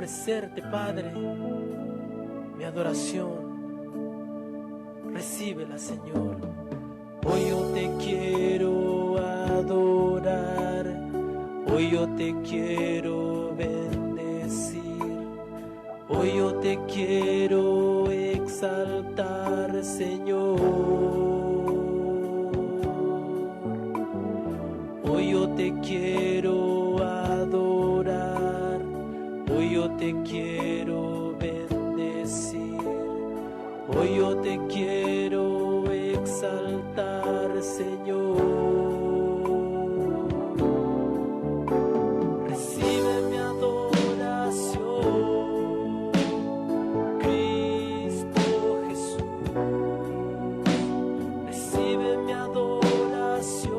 ofrecerte, Padre, mi adoración. Recíbela, Señor. Hoy yo te quiero adorar, hoy yo te quiero bendecir, hoy yo te quiero exaltar, Señor. Hoy yo te quiero adorar, hoy yo te quiero bendecir, hoy yo te quiero exaltar, Señor. Recibe mi adoración, Cristo Jesús. Recibe mi adoración,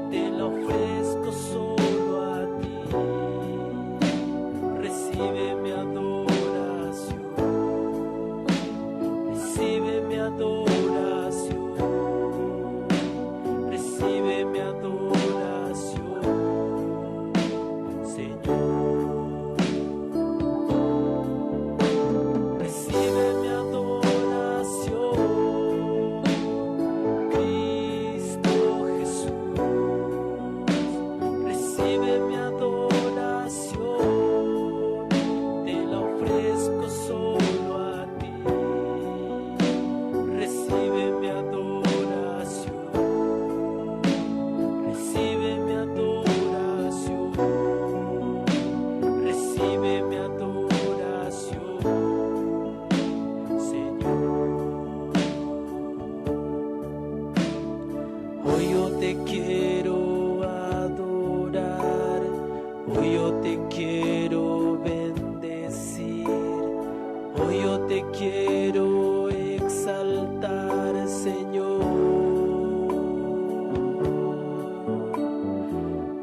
te la ofrezco solo a ti. Recibe mi adoración, recibe mi adoración, recibe mi adoración, Señor. Recibe mi adoración, Cristo Jesús. Recibe mi adoración, te la ofrezco solo a ti. Recibe mi adoración, recibe mi adoración, recibe mi adoración, Señor. Hoy yo te quiero adorar, hoy yo te quiero bendecir, hoy yo te quiero exaltar, Señor.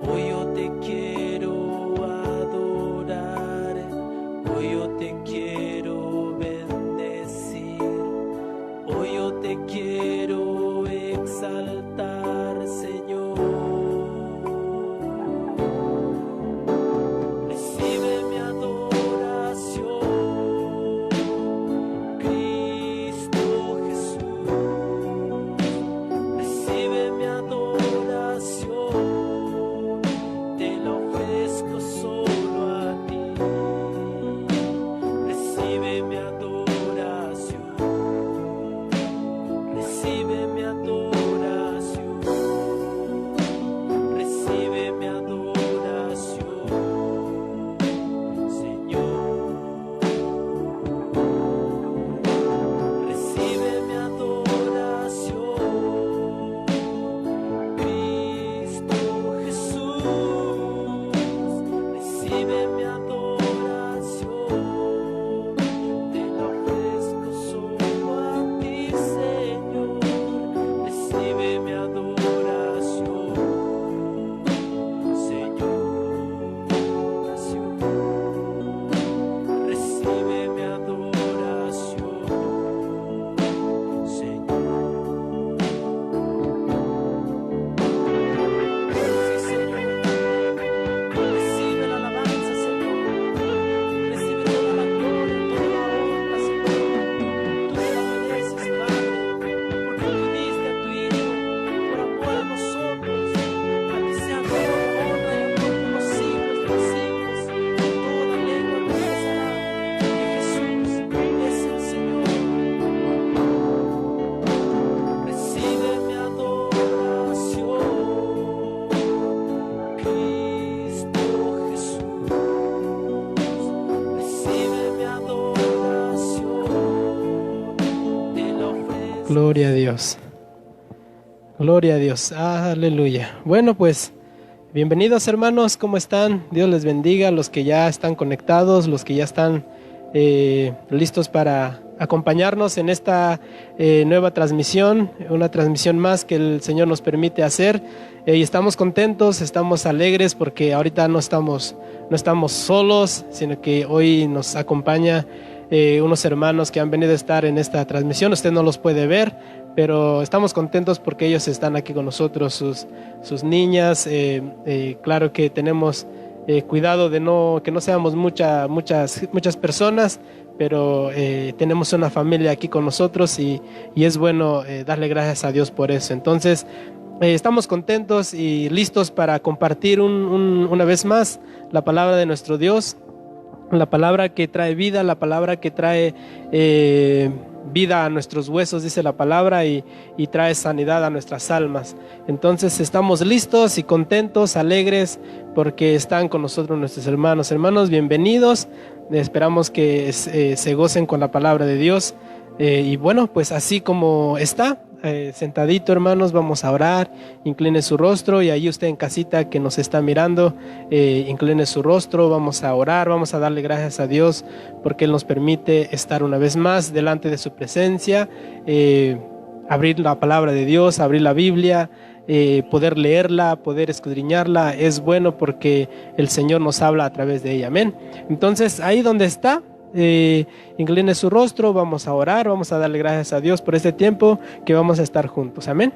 Hoy yo te quiero adorar, hoy yo te quiero bendecir, hoy yo te quiero exaltar, Señor. Recibe mi adoración, Cristo Jesús. Recibe mi adoración, te la ofrezco solo a ti. Recibe mi adoración, recibe mi adoración, recibe mi adoración, Señor. Recibe mi adoración, Cristo Jesús. Recibe mi adoración, te la ofrezco solo a ti, Señor. Recibe mi adoración, Señor. Recibe mi adoración, Señor. Sí, Señor. Recibe la alabanza, Señor. Recibe toda la gloria, toda la honra, Señor. Tú te la mereces, Padre, porque tú diste a tu Hijo por amor a nosotros. A ti sea toda la honra y amor por los siglos de los siglos. Toda lengua confesará que Jesús es el Señor. Recibe mi adoración, Cristo Jesús. Recibe mi adoración, te la ofrezco. Gloria a Dios. Gloria a Dios. Aleluya. Bueno, pues bienvenidos, hermanos. ¿Cómo están? Dios les bendiga. Los que ya están conectados, los que ya están listos para acompañarnos en esta nueva transmisión, una transmisión más que el Señor nos permite hacer. Y estamos contentos, estamos alegres porque ahorita no estamos solos, sino que hoy nos acompaña unos hermanos que han venido a estar en esta transmisión. Usted no los puede ver, pero estamos contentos porque ellos están aquí con nosotros, sus niñas. Claro que tenemos cuidado de que no seamos muchas personas, pero tenemos una familia aquí con nosotros y es bueno darle gracias a Dios por eso. Entonces, estamos contentos y listos para compartir una vez más la palabra de nuestro Dios, la palabra que trae vida, la palabra que trae vida a nuestros huesos, dice la palabra, y trae sanidad a nuestras almas. Entonces estamos listos y contentos, alegres, porque están con nosotros nuestros hermanos. Hermanos, bienvenidos. Esperamos que se gocen con la palabra de Dios. Y bueno, pues así como está, sentadito, hermanos, vamos a orar. Incline su rostro, y ahí usted en casita que nos está mirando, incline su rostro. Vamos a orar, vamos a darle gracias a Dios porque Él nos permite estar una vez más delante de su presencia, abrir la palabra de Dios, abrir la Biblia, poder leerla, poder escudriñarla. Es bueno porque el Señor nos habla a través de ella. Amén. Entonces, ahí donde está, incline su rostro, vamos a orar, vamos a darle gracias a Dios por este tiempo que vamos a estar juntos. Amén.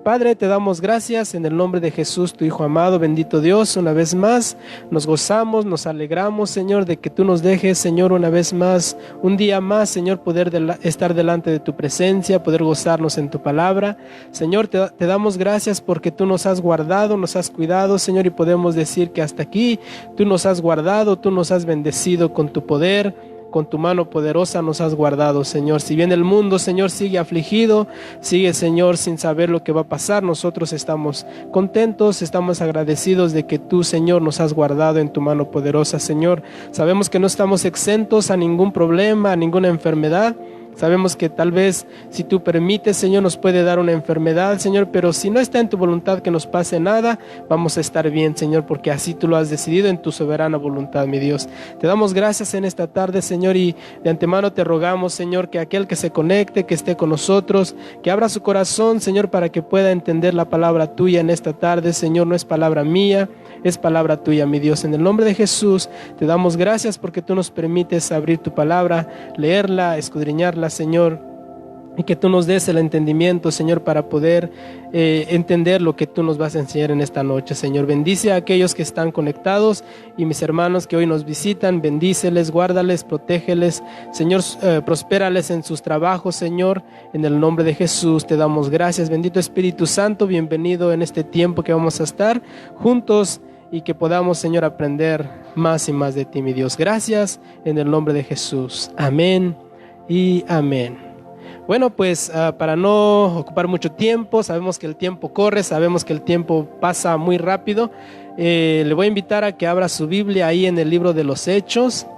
Padre, te damos gracias en el nombre de Jesús, tu Hijo amado, bendito Dios. Una vez más nos gozamos, nos alegramos, Señor, de que tú nos dejes, Señor, una vez más, un día más, Señor, poder estar delante de tu presencia, poder gozarnos en tu palabra. Señor, te damos gracias porque tú nos has guardado, nos has cuidado, Señor, y podemos decir que hasta aquí tú nos has guardado, tú nos has bendecido con tu poder. Con tu mano poderosa nos has guardado, Señor. Si bien el mundo, Señor, sigue afligido, sigue, Señor, sin saber lo que va a pasar, nosotros estamos contentos, estamos agradecidos de que tú, Señor, nos has guardado en tu mano poderosa, Señor. Sabemos que no estamos exentos a ningún problema, a ninguna enfermedad. Sabemos que tal vez si tú permites, Señor, nos puede dar una enfermedad, Señor, pero si no está en tu voluntad que nos pase nada, vamos a estar bien, Señor, porque así tú lo has decidido en tu soberana voluntad, mi Dios. Te damos gracias en esta tarde, Señor, y de antemano te rogamos, Señor, que aquel que se conecte, que esté con nosotros, que abra su corazón, Señor, para que pueda entender la palabra tuya en esta tarde, Señor. No es palabra mía, es palabra tuya, mi Dios. En el nombre de Jesús te damos gracias porque tú nos permites abrir tu palabra, leerla, escudriñarla, Señor, y que tú nos des el entendimiento, Señor, para poder entender lo que tú nos vas a enseñar en esta noche, Señor. Bendice a aquellos que están conectados y mis hermanos que hoy nos visitan, bendíceles, guárdales, protégeles, Señor, prospérales en sus trabajos, Señor. En el nombre de Jesús te damos gracias. Bendito Espíritu Santo, bienvenido en este tiempo que vamos a estar juntos y que podamos, Señor, aprender más y más de ti, mi Dios. Gracias en el nombre de Jesús. Amén y amén. Bueno, pues para no ocupar mucho tiempo, sabemos que el tiempo corre, sabemos que el tiempo pasa muy rápido. Le voy a invitar a que abra su Biblia ahí en el libro de los Hechos,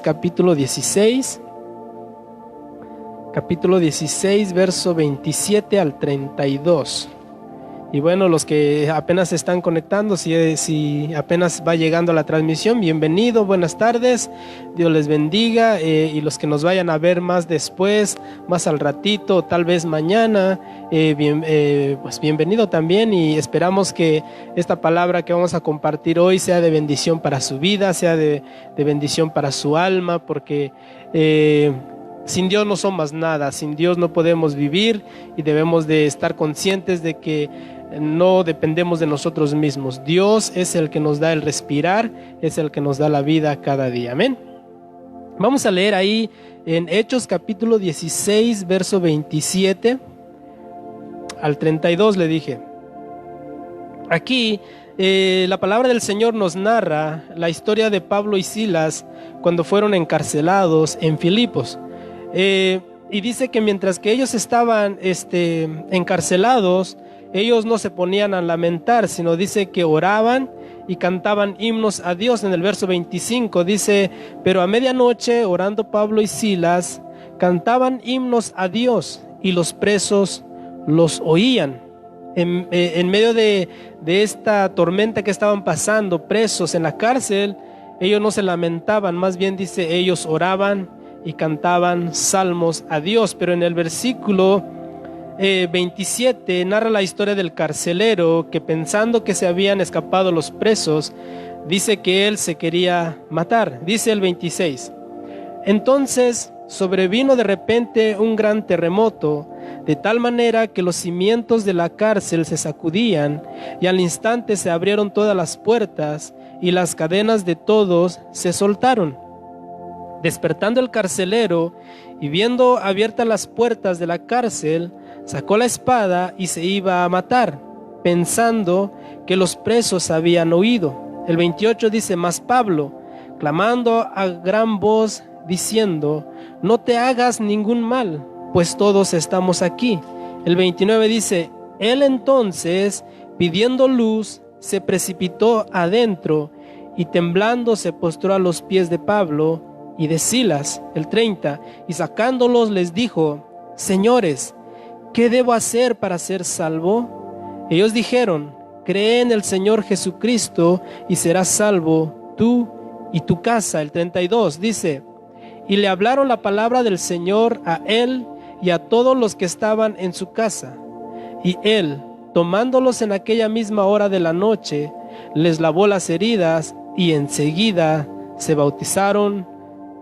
capítulo 16, verso 27 al 32. Y bueno, los que apenas se están conectando, si apenas va llegando la transmisión, bienvenido, buenas tardes, Dios les bendiga. Y los que nos vayan a ver más después, más al ratito, tal vez mañana, pues bienvenido también. Y esperamos que esta palabra que vamos a compartir hoy sea de bendición para su vida, sea de bendición para su alma, porque sin Dios no somos nada, sin Dios no podemos vivir y debemos de estar conscientes de que no dependemos de nosotros mismos. Dios es el que nos da el respirar, es el que nos da la vida cada día. Amén. Vamos a leer ahí en Hechos capítulo 16, verso 27 al 32, le dije. Aquí la palabra del Señor nos narra la historia de Pablo y Silas cuando fueron encarcelados en Filipos. Y dice que mientras que ellos estaban encarcelados, ellos no se ponían a lamentar, sino dice que oraban y cantaban himnos a Dios. En el verso 25 dice: pero a medianoche, orando Pablo y Silas, cantaban himnos a Dios y los presos los oían. En medio de esta tormenta que estaban pasando, presos en la cárcel, ellos no se lamentaban, más bien dice, ellos oraban y cantaban salmos a Dios. Pero en el versículo 27 narra la historia del carcelero que, pensando que se habían escapado los presos, dice que él se quería matar. Dice el 26: entonces sobrevino de repente un gran terremoto, de tal manera que los cimientos de la cárcel se sacudían, y al instante se abrieron todas las puertas, y las cadenas de todos se soltaron. Despertando el carcelero, y viendo abiertas las puertas de la cárcel, sacó la espada y se iba a matar, pensando que los presos habían huido. El 28 dice: mas Pablo, clamando a gran voz, diciendo: no te hagas ningún mal, pues todos estamos aquí. El 29 dice: él entonces, pidiendo luz, se precipitó adentro, y temblando se postró a los pies de Pablo y de Silas. El 30, y sacándolos les dijo: señores, ¿qué debo hacer para ser salvo? Ellos dijeron: cree en el Señor Jesucristo y serás salvo tú y tu casa. El 32 dice: y le hablaron la palabra del Señor a él y a todos los que estaban en su casa. Y él, tomándolos en aquella misma hora de la noche, les lavó las heridas, y enseguida se bautizaron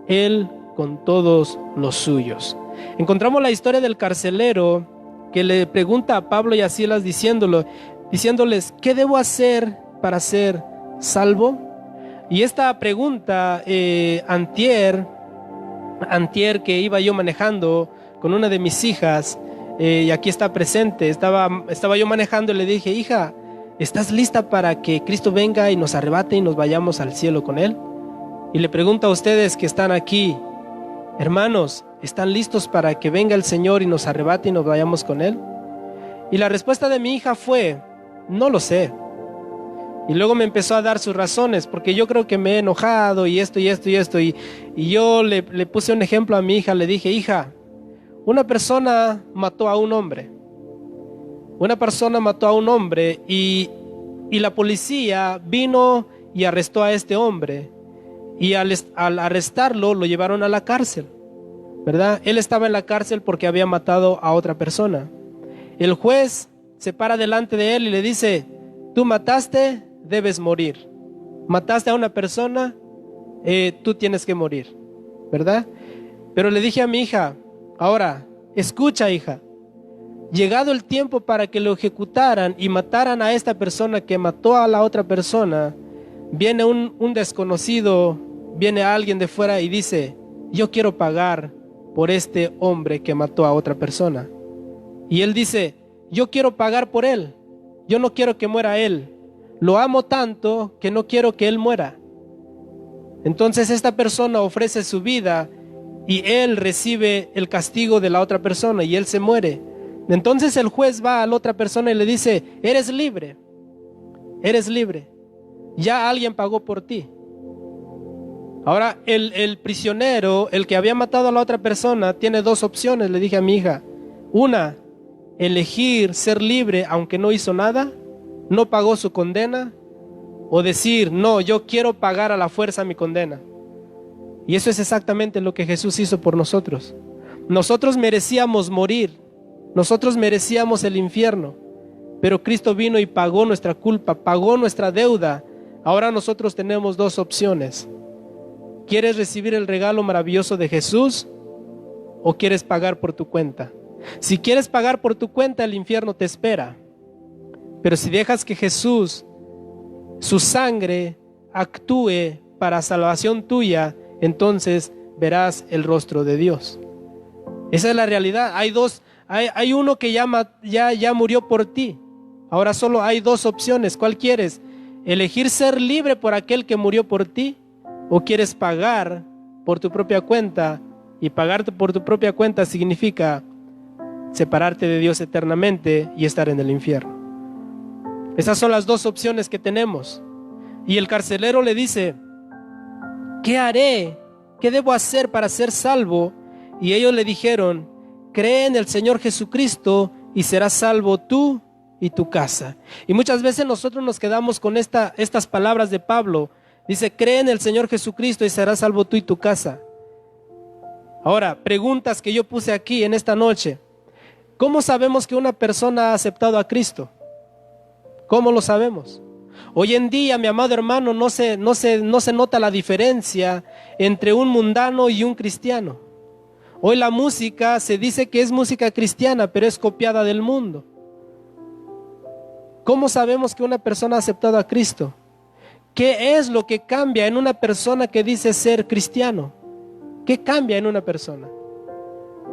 él con todos los suyos. Encontramos la historia del carcelero que le pregunta a Pablo y a Silas diciéndoles: ¿qué debo hacer para ser salvo? Y esta pregunta, antier que iba yo manejando con una de mis hijas, y aquí está presente, estaba yo manejando y le dije: hija, ¿estás lista para que Cristo venga y nos arrebate y nos vayamos al cielo con Él? Y le pregunto a ustedes que están aquí: hermanos, ¿están listos para que venga el Señor y nos arrebate y nos vayamos con Él? Y la respuesta de mi hija fue: no lo sé. Y luego me empezó a dar sus razones, porque yo creo que me he enojado y esto y esto y esto. Y yo le puse un ejemplo a mi hija, le dije: hija, una persona mató a un hombre. Una persona mató a un hombre y la policía vino y arrestó a este hombre. Y al arrestarlo lo llevaron a la cárcel, ¿verdad? Él estaba en la cárcel porque había matado a otra persona. El juez se para delante de él y le dice: tú mataste, debes morir. Mataste a una persona, tú tienes que morir, ¿verdad? Pero le dije a mi hija: ahora, escucha, hija, llegado el tiempo para que lo ejecutaran y mataran a esta persona que mató a la otra persona, viene un desconocido, viene alguien de fuera y dice: yo quiero pagar por este hombre que mató a otra persona. Y él dice: yo quiero pagar por él, yo no quiero que muera él, lo amo tanto que no quiero que él muera. Entonces esta persona ofrece su vida y él recibe el castigo de la otra persona y él se muere. Entonces el juez va a la otra persona y le dice: eres libre, ya alguien pagó por ti. Ahora el prisionero, el que había matado a la otra persona, tiene dos opciones, le dije a mi hija: una, elegir ser libre aunque no hizo nada, no pagó su condena, o decir: no, yo quiero pagar a la fuerza mi condena. Y eso es exactamente lo que Jesús hizo por nosotros. Nosotros merecíamos morir, nosotros merecíamos el infierno, pero Cristo vino y pagó nuestra culpa, pagó nuestra deuda. Ahora nosotros tenemos dos opciones: ¿quieres recibir el regalo maravilloso de Jesús o quieres pagar por tu cuenta? Si quieres pagar por tu cuenta, el infierno te espera. Pero si dejas que Jesús, su sangre, actúe para salvación tuya, entonces verás el rostro de Dios. Esa es la realidad. Hay uno que ya murió por ti. Ahora solo hay dos opciones. ¿Cuál quieres? ¿Elegir ser libre por aquel que murió por ti? ¿O quieres pagar por tu propia cuenta? Y pagarte por tu propia cuenta significa separarte de Dios eternamente y estar en el infierno. Esas son las dos opciones que tenemos. Y el carcelero le dice: ¿qué haré? ¿Qué debo hacer para ser salvo? Y ellos le dijeron: cree en el Señor Jesucristo y serás salvo tú y tu casa. Y muchas veces nosotros nos quedamos con estas palabras de Pablo. Dice: cree en el Señor Jesucristo y serás salvo tú y tu casa. Ahora, preguntas que yo puse aquí en esta noche. ¿Cómo sabemos que una persona ha aceptado a Cristo? ¿Cómo lo sabemos? Hoy en día, mi amado hermano, no se nota la diferencia entre un mundano y un cristiano. Hoy la música se dice que es música cristiana, pero es copiada del mundo. ¿Cómo sabemos que una persona ha aceptado a Cristo? ¿Qué es lo que cambia en una persona que dice ser cristiano? ¿Qué cambia en una persona?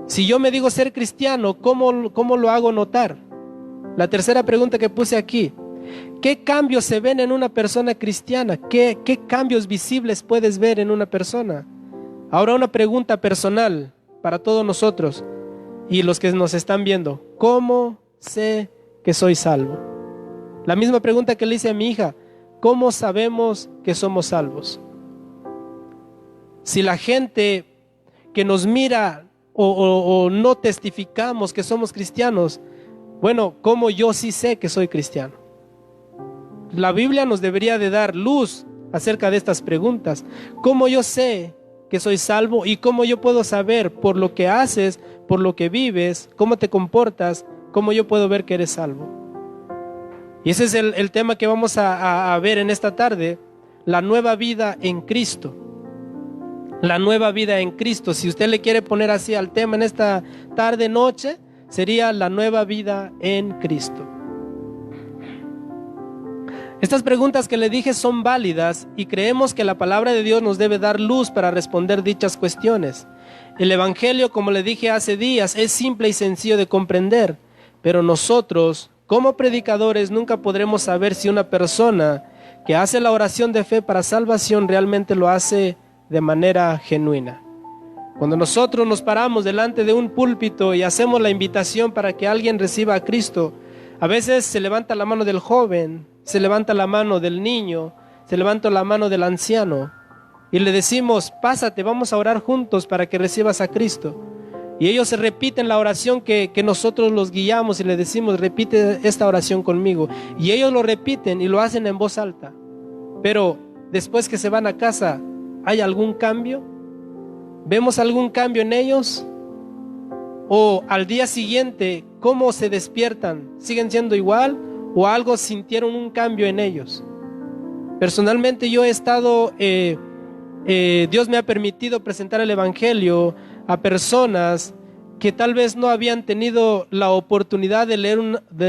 Si yo me digo ser cristiano, ¿cómo lo hago notar? La tercera pregunta que puse aquí: ¿qué cambios se ven en una persona cristiana? ¿Qué cambios visibles puedes ver en una persona? Ahora una pregunta personal para todos nosotros y los que nos están viendo: ¿cómo sé que soy salvo? La misma pregunta que le hice a mi hija: ¿cómo sabemos que somos salvos? Si la gente que nos mira o no testificamos que somos cristianos, bueno, ¿cómo yo sí sé que soy cristiano? La Biblia nos debería de dar luz acerca de estas preguntas. ¿Cómo yo sé que soy salvo? ¿Y cómo yo puedo saber por lo que haces, por lo que vives, cómo te comportas, cómo yo puedo ver que eres salvo? Y ese es el tema que vamos a ver en esta tarde: la nueva vida en Cristo. La nueva vida en Cristo. Si usted le quiere poner así al tema en esta tarde, noche, sería la nueva vida en Cristo. Estas preguntas que le dije son válidas y creemos que la palabra de Dios nos debe dar luz para responder dichas cuestiones. El Evangelio, como le dije hace días, es simple y sencillo de comprender, pero nosotros, como predicadores, nunca podremos saber si una persona que hace la oración de fe para salvación realmente lo hace de manera genuina. Cuando nosotros nos paramos delante de un púlpito y hacemos la invitación para que alguien reciba a Cristo, a veces se levanta la mano del joven, se levanta la mano del niño, se levanta la mano del anciano y le decimos: pásate, vamos a orar juntos para que recibas a Cristo. Y ellos se repiten la oración que nosotros los guiamos y le decimos: repite esta oración conmigo. Y ellos lo repiten y lo hacen en voz alta. Pero después que se van a casa, ¿hay algún cambio? ¿Vemos algún cambio en ellos? ¿O al día siguiente, cómo se despiertan? ¿Siguen siendo igual o algo sintieron un cambio en ellos? Personalmente yo he estado, Dios me ha permitido presentar el Evangelio a personas que tal vez no habían tenido la oportunidad de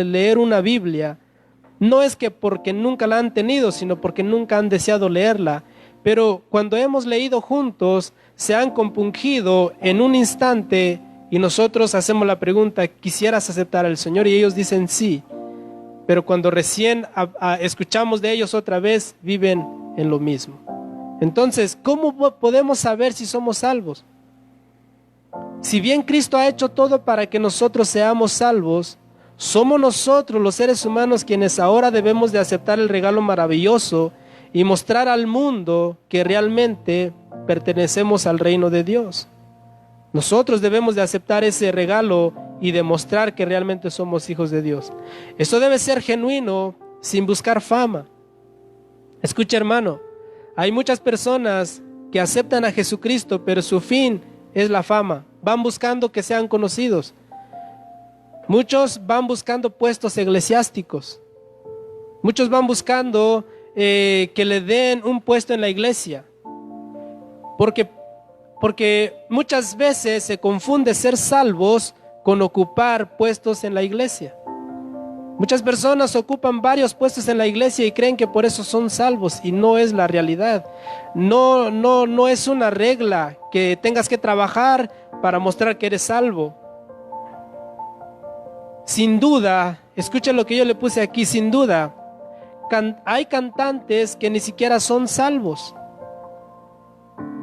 leer una Biblia. No es que porque nunca la han tenido, sino porque nunca han deseado leerla. Pero cuando hemos leído juntos, se han compungido en un instante y nosotros hacemos la pregunta: ¿quisieras aceptar al Señor? Y ellos dicen sí. Pero cuando recién escuchamos de ellos otra vez, viven en lo mismo. Entonces, ¿cómo podemos saber si somos salvos? Si bien Cristo ha hecho todo para que nosotros seamos salvos, somos nosotros los seres humanos quienes ahora debemos de aceptar el regalo maravilloso y mostrar al mundo que realmente pertenecemos al reino de Dios. Nosotros debemos de aceptar ese regalo y demostrar que realmente somos hijos de Dios. Esto debe ser genuino, sin buscar fama. Escucha, hermano, hay muchas personas que aceptan a Jesucristo, pero su fin es la fama. Van buscando que sean conocidos. Muchos van buscando puestos eclesiásticos. Muchos van buscando que le den un puesto en la iglesia. Porque muchas veces se confunde ser salvos con ocupar puestos en la iglesia. Muchas personas ocupan varios puestos en la iglesia y creen que por eso son salvos, y no es la realidad. No es una regla que tengas que trabajar para mostrar que eres salvo. Sin duda, escuchen lo que yo le puse aquí, sin duda, hay cantantes que ni siquiera son salvos.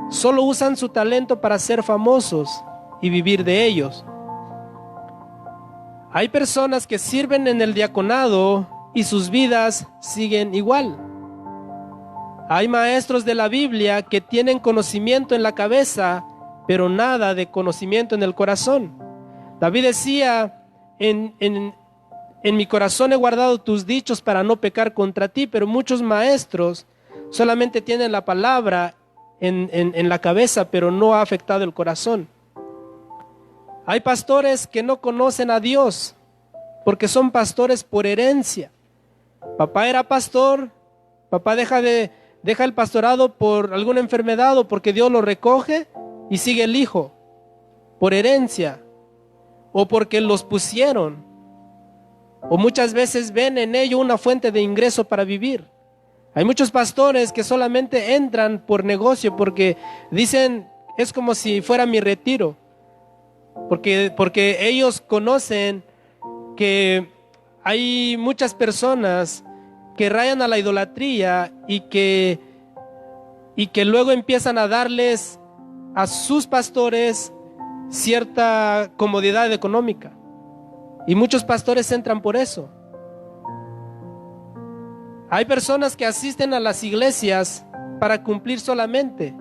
Solo usan su talento para ser famosos y vivir de ellos. Hay personas que sirven en el diaconado y sus vidas siguen igual. Hay maestros de la Biblia que tienen conocimiento en la cabeza, pero nada de conocimiento en el corazón. David decía: en mi corazón he guardado tus dichos para no pecar contra ti. Pero muchos maestros solamente tienen la palabra en la cabeza, pero no ha afectado el corazón. Hay pastores que no conocen a Dios porque son pastores por herencia. Papá era pastor, papá deja el pastorado por alguna enfermedad o porque Dios lo recoge y sigue el hijo. por herencia o porque los pusieron, o muchas veces ven en ello una fuente de ingreso para vivir. Hay muchos pastores que solamente entran por negocio, porque dicen, es como si fuera mi retiro, porque ellos conocen que hay muchas personas que rayan a la idolatría y que luego empiezan a darles a sus pastores cierta comodidad económica. Y muchos pastores entran por eso. Hay personas que asisten a las iglesias para cumplir solamente,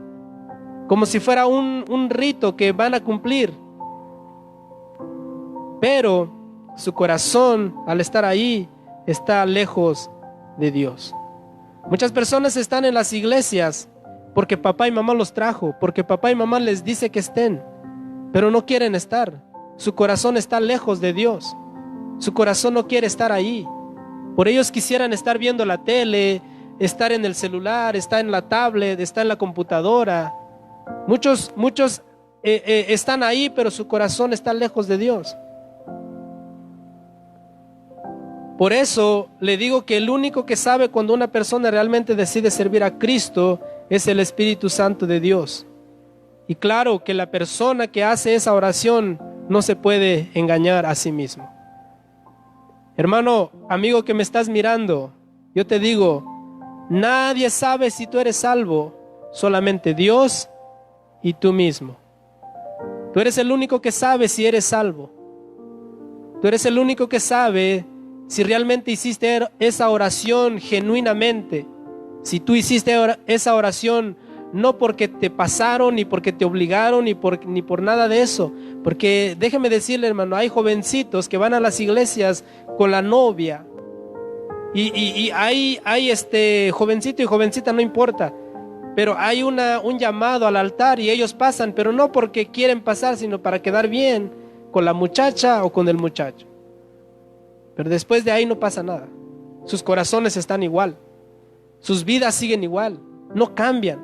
como si fuera un rito que van a cumplir. Pero su corazón, al estar ahí, está lejos de Dios. Muchas personas están en las iglesias porque papá y mamá los trajo, porque papá y mamá les dice que estén, pero no quieren estar. Su corazón está lejos de Dios. Su corazón no quiere estar ahí. Por ellos quisieran estar viendo la tele, estar en el celular, estar en la tablet, estar en la computadora. Muchos están ahí, pero su corazón está lejos de Dios. Por eso le digo que el único que sabe cuando una persona realmente decide servir a Cristo es el Espíritu Santo de Dios. Y claro que la persona que hace esa oración no se puede engañar a sí mismo. Hermano, amigo que me estás mirando, yo te digo, nadie sabe si tú eres salvo, solamente Dios y tú mismo. Tú eres el único que sabe si eres salvo. Tú eres el único que sabe si realmente hiciste esa oración genuinamente. Si tú hiciste esa oración no porque te pasaron, ni porque te obligaron, ni por nada de eso. Porque déjeme decirle, hermano, hay jovencitos que van a las iglesias con la novia. Y hay jovencito y jovencita, no importa. Pero hay un llamado al altar y ellos pasan, pero no porque quieren pasar, sino para quedar bien con la muchacha o con el muchacho. Pero después de ahí no pasa nada. Sus corazones están igual. Sus vidas siguen igual. No cambian.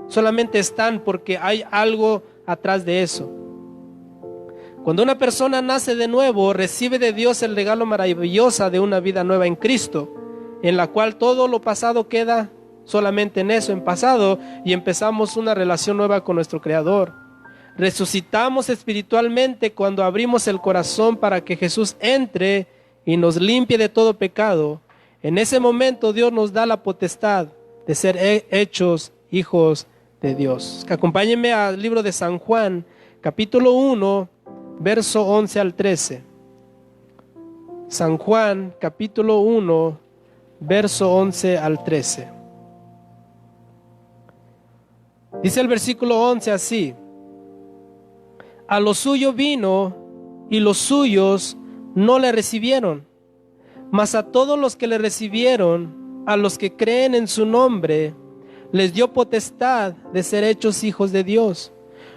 Solamente están porque hay algo atrás de eso. Cuando una persona nace de nuevo, recibe de Dios el regalo maravilloso de una vida nueva en Cristo, en la cual todo lo pasado queda solamente en eso, en pasado, y empezamos una relación nueva con nuestro Creador. Resucitamos espiritualmente cuando abrimos el corazón para que Jesús entre y nos limpie de todo pecado. En ese momento Dios nos da la potestad de ser hechos hijos de Dios. Acompáñenme al libro de San Juan, capítulo 1, verso 11 al 13. San Juan, capítulo 1, verso 11 al 13. Dice el versículo 11 así: a lo suyo vino y los suyos no le recibieron, mas a todos los que le recibieron, a los que creen en su nombre, les dio potestad de ser hechos hijos de Dios,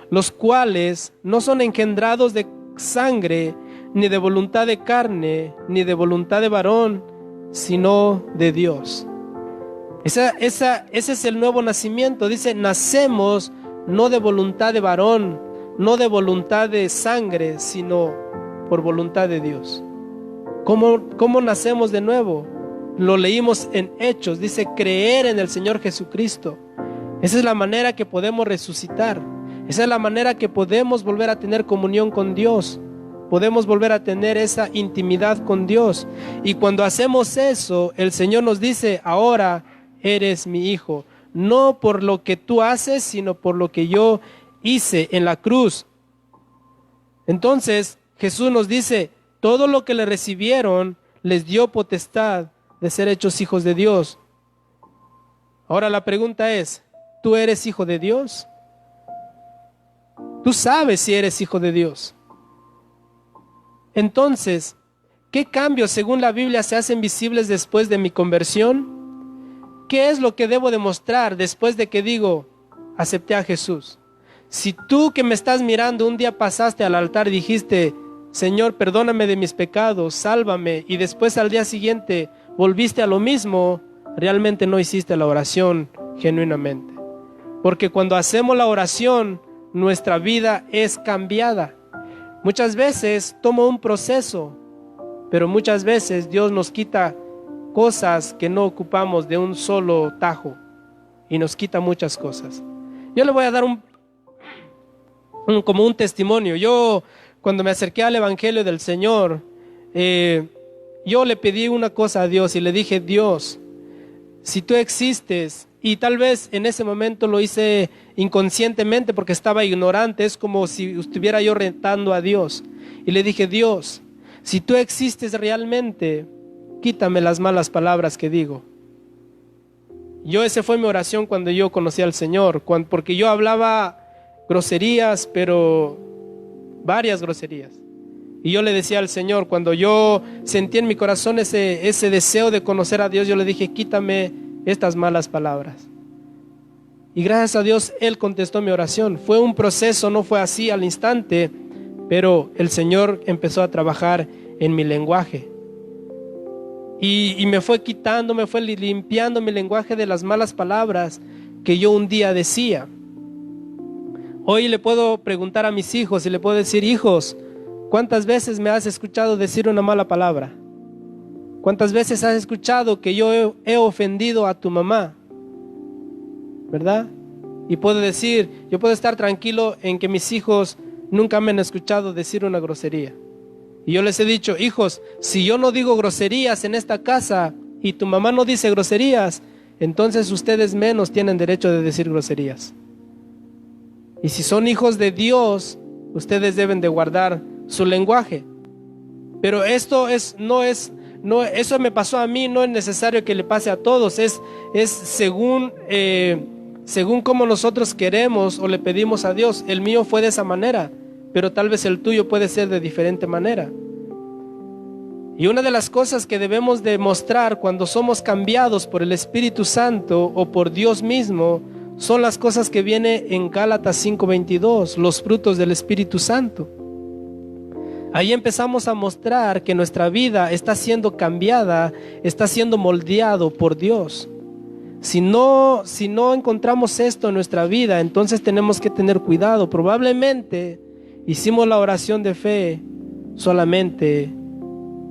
los cuales no son engendrados de sangre, ni de voluntad de carne, ni de voluntad de varón, sino de Dios. Ese es el nuevo nacimiento. Dice, nacemos no de voluntad de varón, no de voluntad de sangre, sino por voluntad de Dios. ¿Cómo nacemos de nuevo? Lo leímos en Hechos, dice creer en el Señor Jesucristo. Esa es la manera que podemos resucitar. Esa es la manera que podemos volver a tener comunión con Dios. Podemos volver a tener esa intimidad con Dios. Y cuando hacemos eso, el Señor nos dice, ahora eres mi hijo. No por lo que tú haces, sino por lo que yo hice en la cruz. Entonces, Jesús nos dice, todo lo que le recibieron, les dio potestad de ser hechos hijos de Dios. Ahora la pregunta es, ¿tú eres hijo de Dios? Tú sabes si eres hijo de Dios. Entonces, ¿qué cambios según la Biblia se hacen visibles después de mi conversión? ¿Qué es lo que debo demostrar después de que digo, acepté a Jesús? Si tú que me estás mirando un día pasaste al altar y dijiste, Señor, perdóname de mis pecados, sálvame, y después al día siguiente volviste a lo mismo, realmente no hiciste la oración genuinamente. Porque cuando hacemos la oración, nuestra vida es cambiada. Muchas veces toma un proceso, pero muchas veces Dios nos quita cosas que no ocupamos de un solo tajo y nos quita muchas cosas. Yo le voy a dar como un testimonio. Yo, cuando me acerqué al Evangelio del Señor, yo le pedí una cosa a Dios y le dije: Dios, si tú existes, y tal vez en ese momento lo hice inconscientemente porque estaba ignorante, es como si estuviera yo retando a Dios, y le dije: Dios, si tú existes realmente, quítame las malas palabras que digo. Esa fue mi oración cuando yo conocí al Señor, porque yo hablaba groserías, pero varias groserías. Y yo le decía al Señor, cuando yo sentí en mi corazón ese deseo de conocer a Dios, yo le dije: quítame estas malas palabras. Y gracias a Dios, Él contestó mi oración. Fue un proceso, no fue así al instante, pero el Señor empezó a trabajar en mi lenguaje. Y me fue quitando, me fue limpiando mi lenguaje de las malas palabras que yo un día decía. Hoy le puedo preguntar a mis hijos y le puedo decir: hijos, ¿cuántas veces me has escuchado decir una mala palabra? ¿Cuántas veces has escuchado que yo he ofendido a tu mamá? ¿Verdad? Y puedo decir, yo puedo estar tranquilo en que mis hijos nunca me han escuchado decir una grosería. Y yo les he dicho: hijos, si yo no digo groserías en esta casa y tu mamá no dice groserías, entonces ustedes menos tienen derecho de decir groserías. Y si son hijos de Dios, ustedes deben de guardar su lenguaje. Pero eso me pasó a mí, no es necesario que le pase a todos, es según como nosotros queremos o le pedimos a Dios. El mío fue de esa manera, pero tal vez el tuyo puede ser de diferente manera. Y una de las cosas que debemos de mostrar cuando somos cambiados por el Espíritu Santo o por Dios mismo son las cosas que viene en Gálatas 5:22, los frutos del Espíritu Santo. Ahí empezamos a mostrar que nuestra vida está siendo cambiada, está siendo moldeado por Dios. Si no encontramos esto en nuestra vida, entonces tenemos que tener cuidado. Probablemente hicimos la oración de fe solamente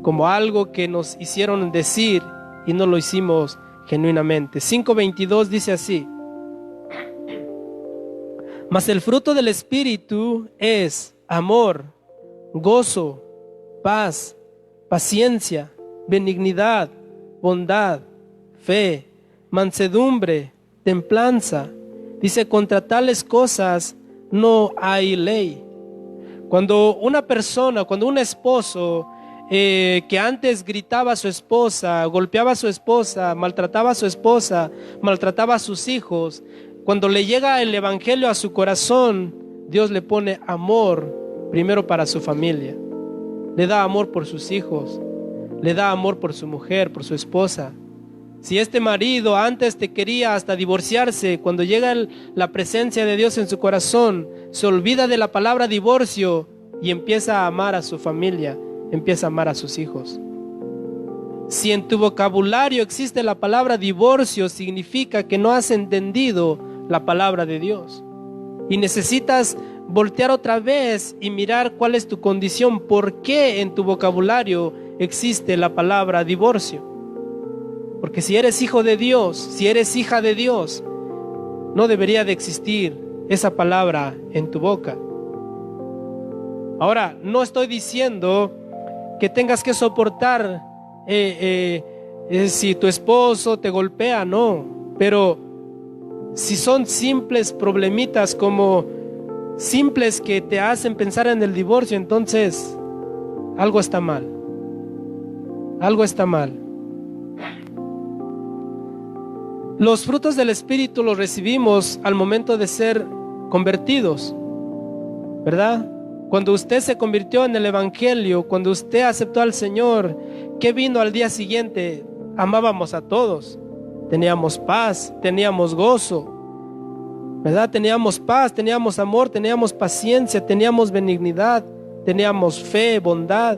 como algo que nos hicieron decir y no lo hicimos genuinamente. 5:22 dice así: mas el fruto del Espíritu es amor, gozo, paz, paciencia, benignidad, bondad, fe, mansedumbre, templanza. Dice: contra tales cosas no hay ley. Cuando un esposo que antes gritaba a su esposa, golpeaba a su esposa, maltrataba a su esposa, maltrataba a sus hijos, cuando le llega el Evangelio a su corazón, Dios le pone amor primero para su familia. Le da amor por sus hijos, le da amor por su mujer, por su esposa. Si este marido antes te quería hasta divorciarse, cuando llega la presencia de Dios en su corazón, se olvida de la palabra divorcio y empieza a amar a su familia, empieza a amar a sus hijos. Si en tu vocabulario existe la palabra divorcio, significa que no has entendido la palabra de Dios. Y necesitas voltear otra vez y mirar cuál es tu condición, por qué en tu vocabulario existe la palabra divorcio. Porque si eres hijo de Dios, si eres hija de Dios, no debería de existir esa palabra en tu boca. Ahora, no estoy diciendo que tengas que soportar si tu esposo te golpea, no. Pero si son simples problemitas, como simples que te hacen pensar en el divorcio, entonces algo está mal. Algo está mal. Los frutos del Espíritu los recibimos al momento de ser convertidos, ¿verdad? Cuando usted se convirtió en el Evangelio, cuando usted aceptó al Señor, ¿qué vino al día siguiente? Amábamos a todos. Teníamos paz, teníamos gozo, ¿verdad? Teníamos paz, teníamos amor, teníamos paciencia, teníamos benignidad, teníamos fe, bondad.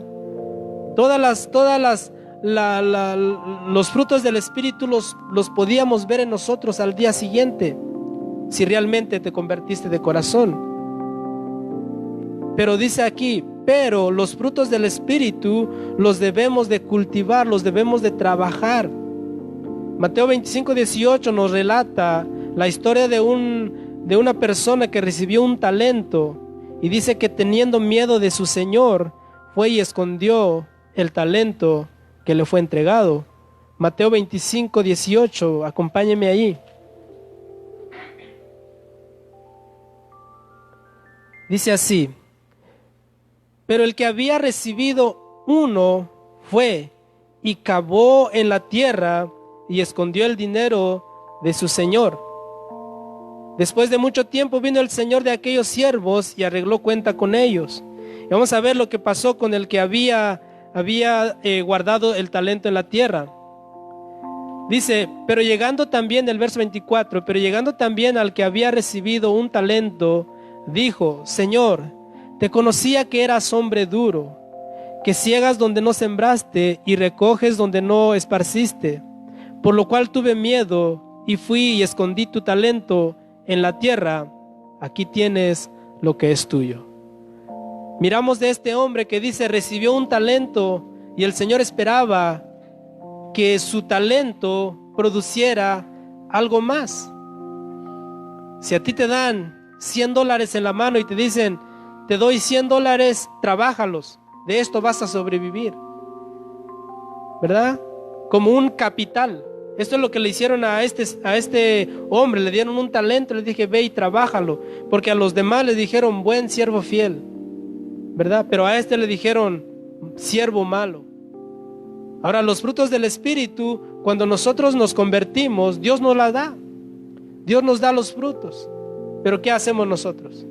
Los frutos del Espíritu los podíamos ver en nosotros al día siguiente, si realmente te convertiste de corazón. Pero dice aquí, pero los frutos del Espíritu los debemos de cultivar, los debemos de trabajar. Mateo 25:18 nos relata la historia de una persona que recibió un talento y dice que teniendo miedo de su señor, fue y escondió el talento que le fue entregado. Mateo 25:18, acompáñeme ahí. Dice así: pero el que había recibido uno fue y cavó en la tierra y escondió el dinero de su señor. Después de mucho tiempo vino el señor de aquellos siervos y arregló cuenta con ellos. Y vamos a ver lo que pasó con el que había guardado el talento en la tierra. Dice, pero llegando también, el verso 24, pero llegando también al que había recibido un talento, dijo: Señor, te conocía que eras hombre duro, que ciegas donde no sembraste y recoges donde no esparciste, por lo cual tuve miedo y fui y escondí tu talento en la tierra. Aquí tienes lo que es tuyo. Miramos de este hombre que dice, recibió un talento y el Señor esperaba que su talento produciera algo más. Si a ti te dan $100 en la mano y te dicen, te doy $100, trabájalos, de esto vas a sobrevivir, ¿verdad? Como un capital. Esto es lo que le hicieron a este hombre, le dieron un talento, le dije, ve y trabájalo, porque a los demás le dijeron, buen siervo fiel, ¿verdad? Pero a este le dijeron, siervo malo. Ahora, los frutos del Espíritu, cuando nosotros nos convertimos, Dios nos la da. Dios nos da los frutos. Pero ¿qué hacemos nosotros?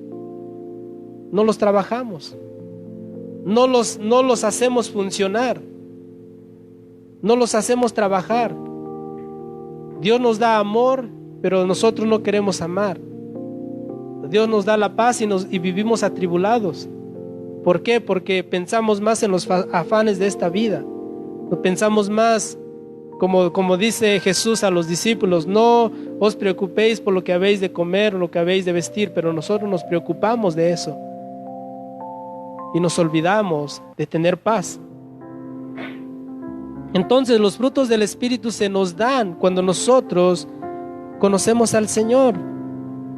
No los trabajamos. No los hacemos funcionar. No los hacemos trabajar. Dios nos da amor, pero nosotros no queremos amar. Dios nos da la paz y vivimos atribulados. ¿Por qué? Porque pensamos más en los afanes de esta vida. Pensamos más, como dice Jesús a los discípulos, no os preocupéis por lo que habéis de comer o lo que habéis de vestir, pero nosotros nos preocupamos de eso y nos olvidamos de tener paz. Entonces los frutos del Espíritu se nos dan cuando nosotros conocemos al Señor.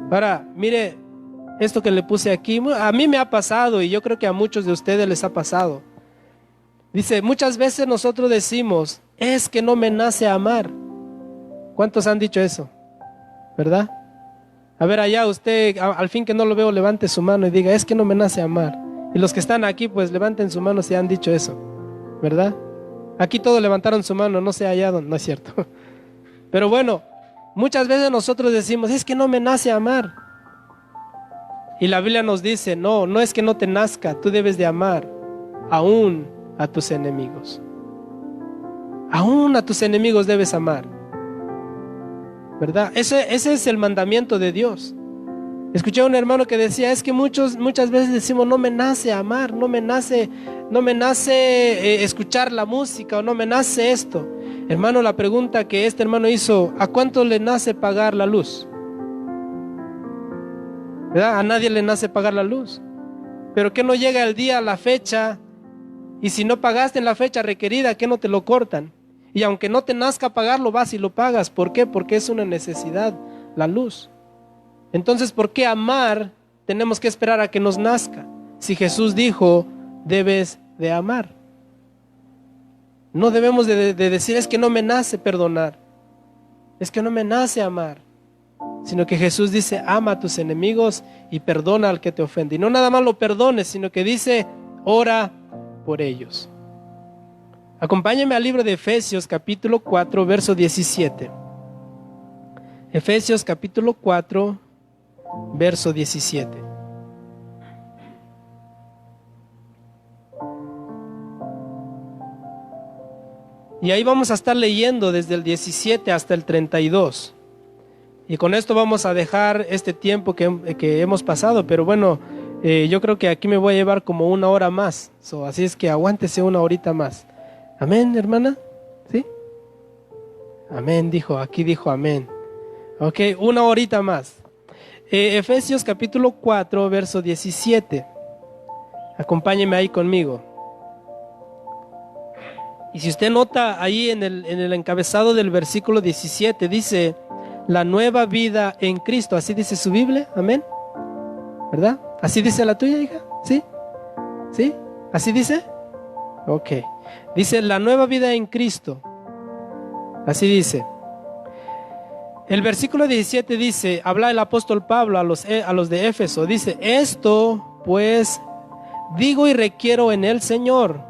Ahora, mire esto que le puse aquí, a mí me ha pasado y yo creo que a muchos de ustedes les ha pasado. Dice, muchas veces nosotros decimos, es que no me nace amar. ¿Cuántos han dicho eso? ¿Verdad? A ver, allá usted, al fin que no lo veo, levante su mano y diga, es que no me nace amar. Y los que están aquí, pues levanten su mano si han dicho eso, ¿verdad? Aquí todos levantaron su mano, no sé allá donde, no es cierto. Pero bueno, muchas veces nosotros decimos, es que no me nace amar. Y la Biblia nos dice, no es que no te nazca, tú debes de amar aún a tus enemigos. Aún a tus enemigos debes amar, ¿verdad? Ese es el mandamiento de Dios. Escuché a un hermano que decía, es que muchas veces decimos, no me nace amar, no me nace escuchar la música, o no me nace esto. Hermano, la pregunta que este hermano hizo, ¿a cuánto le nace pagar la luz? ¿Verdad? A nadie le nace pagar la luz. Pero que no llega el día, la fecha, y si no pagaste en la fecha requerida, ¿qué no te lo cortan? Y aunque no te nazca pagarlo, vas y lo pagas. ¿Por qué? Porque es una necesidad, la luz. Entonces, ¿por qué amar tenemos que esperar a que nos nazca? Si Jesús dijo, debes de amar. No debemos de decir, es que no me nace perdonar, es que no me nace amar, sino que Jesús dice, ama a tus enemigos y perdona al que te ofende. Y no nada más lo perdones, sino que dice, ora por ellos. Acompáñame al libro de Efesios capítulo 4, verso 17. Efesios capítulo 4, verso 17. Y ahí vamos a estar leyendo desde el 17 hasta el 32. Y con esto vamos a dejar este tiempo que hemos pasado. Pero bueno, yo creo que aquí me voy a llevar como 1 hora más. Así es que aguántese 1 horita más. Amén, hermana. ¿Sí? Amén, aquí dijo amén. Ok, 1 horita más. Efesios capítulo 4, verso 17. Acompáñeme ahí conmigo. Y si usted nota ahí en el encabezado del versículo 17, dice, la nueva vida en Cristo. Así dice su Biblia, amén. ¿Verdad? ¿Así dice la tuya, hija? ¿Sí? ¿Sí? ¿Así dice? Ok. Dice, la nueva vida en Cristo. Así dice. El versículo 17 dice, habla el apóstol Pablo a los de Éfeso, dice, esto pues digo y requiero en el Señor.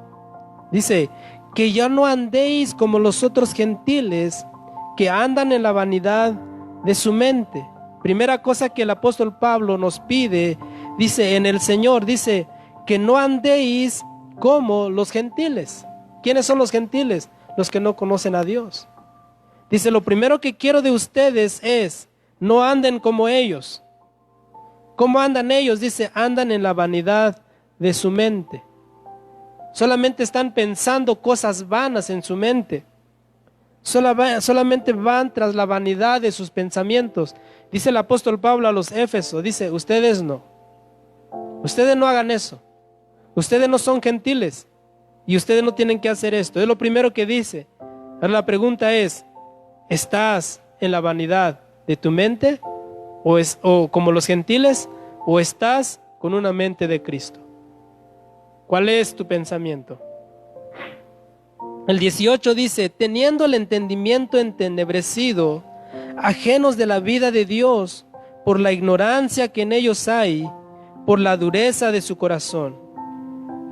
Dice, que ya no andéis como los otros gentiles que andan en la vanidad de su mente. Primera cosa que el apóstol Pablo nos pide, dice, en el Señor, dice, que no andéis como los gentiles. ¿Quiénes son los gentiles? Los que no conocen a Dios. Dice, lo primero que quiero de ustedes es, no anden como ellos. ¿Cómo andan ellos? Dice, andan en la vanidad de su mente. Solamente están pensando cosas vanas en su mente. Solamente van tras la vanidad de sus pensamientos. Dice el apóstol Pablo a los Éfesos, dice, ustedes no. Ustedes no hagan eso. Ustedes no son gentiles. Y ustedes no tienen que hacer esto. Es lo primero que dice. Ahora la pregunta es, ¿estás en la vanidad de tu mente? ¿O como los gentiles? ¿O estás con una mente de Cristo? ¿Cuál es tu pensamiento? El 18 dice, teniendo el entendimiento entenebrecido, ajenos de la vida de Dios, por la ignorancia que en ellos hay, por la dureza de su corazón.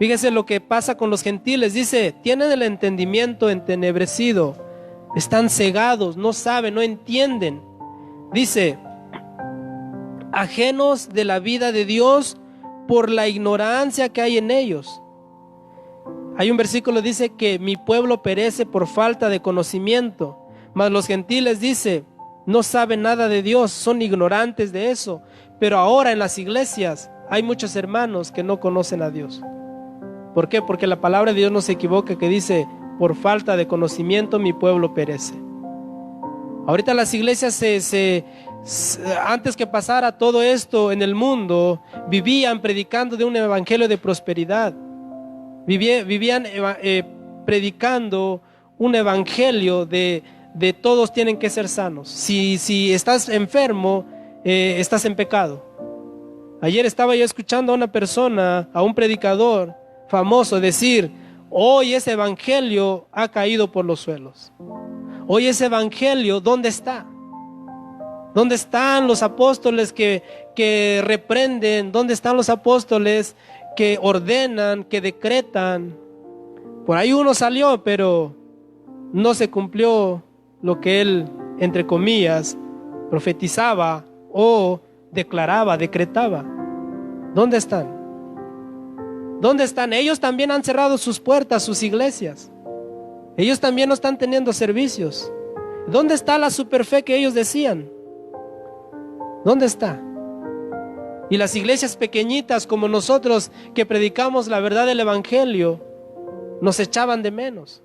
Fíjese lo que pasa con los gentiles. Dice, tienen el entendimiento entenebrecido, están cegados, no saben, no entienden. Dice, ajenos de la vida de Dios por la ignorancia que hay en ellos. Hay un versículo que dice que mi pueblo perece por falta de conocimiento, mas los gentiles, dice, no saben nada de Dios, son ignorantes de eso. Pero ahora en las iglesias hay muchos hermanos que no conocen a Dios. ¿Por qué? Porque la palabra de Dios no se equivoca, que dice, por falta de conocimiento mi pueblo perece. Ahorita las iglesias antes que pasara todo esto en el mundo, vivían predicando de un evangelio de prosperidad. Vivían predicando un evangelio de todos tienen que ser sanos. Si estás enfermo, estás en pecado. Ayer estaba yo escuchando a una persona, a un predicador famoso decir, hoy ese evangelio ha caído por los suelos. Hoy ese evangelio, ¿dónde está? ¿Dónde están los apóstoles que reprenden? ¿Dónde están los apóstoles que ordenan, que decretan? Por ahí uno salió, pero no se cumplió lo que él, entre comillas, profetizaba o declaraba, decretaba. ¿Dónde están? ¿Dónde están? Ellos también han cerrado sus puertas, sus iglesias. Ellos también no están teniendo servicios. ¿Dónde está la superfe que ellos decían? ¿Dónde está? Y las iglesias pequeñitas como nosotros que predicamos la verdad del evangelio, nos echaban de menos.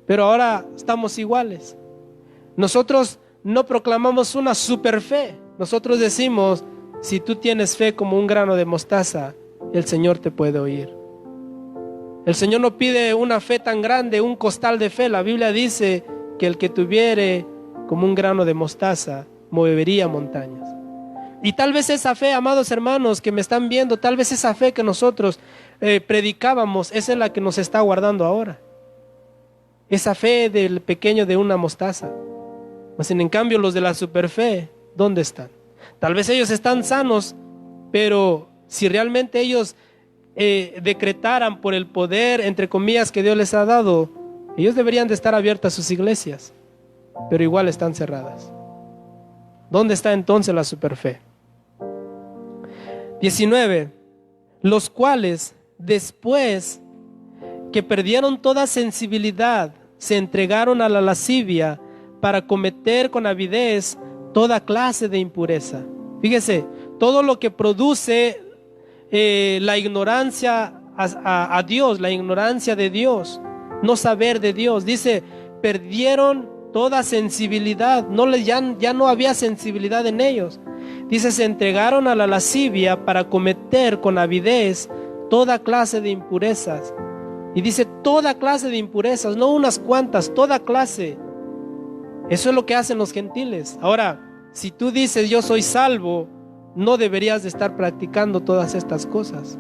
Pero ahora estamos iguales. Nosotros no proclamamos una superfe. Nosotros decimos, si tú tienes fe como un grano de mostaza, el Señor te puede oír. El Señor no pide una fe tan grande, un costal de fe. La Biblia dice que el que tuviere como un grano de mostaza, movería montañas. Y tal vez esa fe, amados hermanos que me están viendo, tal vez esa fe que nosotros predicábamos, esa es la que nos está guardando ahora. Esa fe del pequeño de una mostaza. Mas en cambio los de la superfe, ¿dónde están? Tal vez ellos están sanos, pero si realmente ellos decretaran por el poder, entre comillas, que Dios les ha dado, ellos deberían de estar abiertas sus iglesias, pero igual están cerradas. ¿Dónde está entonces la superfe? 19. Los cuales, después que perdieron toda sensibilidad, se entregaron a la lascivia para cometer con avidez toda clase de impureza. Fíjese, todo lo que produce la ignorancia a Dios, la ignorancia de Dios, no saber de Dios. Dice, perdieron toda sensibilidad, ya no había sensibilidad en ellos. Dice, se entregaron a la lascivia para cometer con avidez toda clase de impurezas. Y dice toda clase de impurezas, no unas cuantas, toda clase. Eso es lo que hacen los gentiles. Ahora, si tú dices yo soy salvo, no deberías de estar practicando todas estas cosas.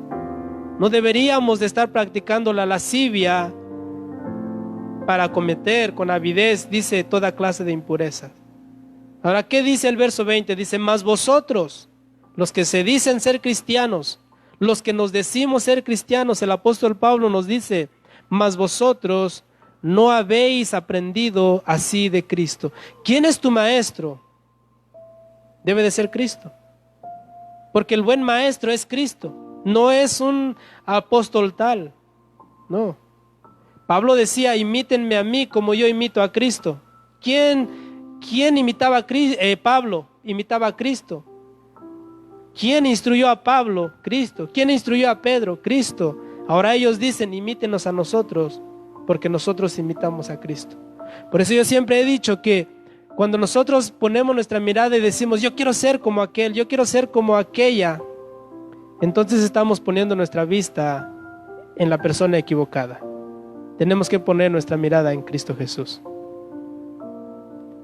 No deberíamos de estar practicando la lascivia para cometer con avidez, dice, toda clase de impurezas. Ahora, ¿qué dice el verso 20? Dice, mas vosotros, los que se dicen ser cristianos, los que nos decimos ser cristianos, el apóstol Pablo nos dice, mas vosotros no habéis aprendido así de Cristo. ¿Quién es tu maestro? Debe de ser Cristo. Porque el buen maestro es Cristo. No es un apóstol tal. No. Pablo decía, imítenme a mí como yo imito a Cristo. ¿Quién imitaba a Cristo? Pablo imitaba a Cristo. ¿Quién instruyó a Pablo? Cristo. ¿Quién instruyó a Pedro? Cristo. Ahora ellos dicen, imítenos a nosotros, porque nosotros imitamos a Cristo. Por eso yo siempre he dicho que cuando nosotros ponemos nuestra mirada y decimos, yo quiero ser como aquel, yo quiero ser como aquella, entonces estamos poniendo nuestra vista en la persona equivocada. Tenemos que poner nuestra mirada en Cristo Jesús.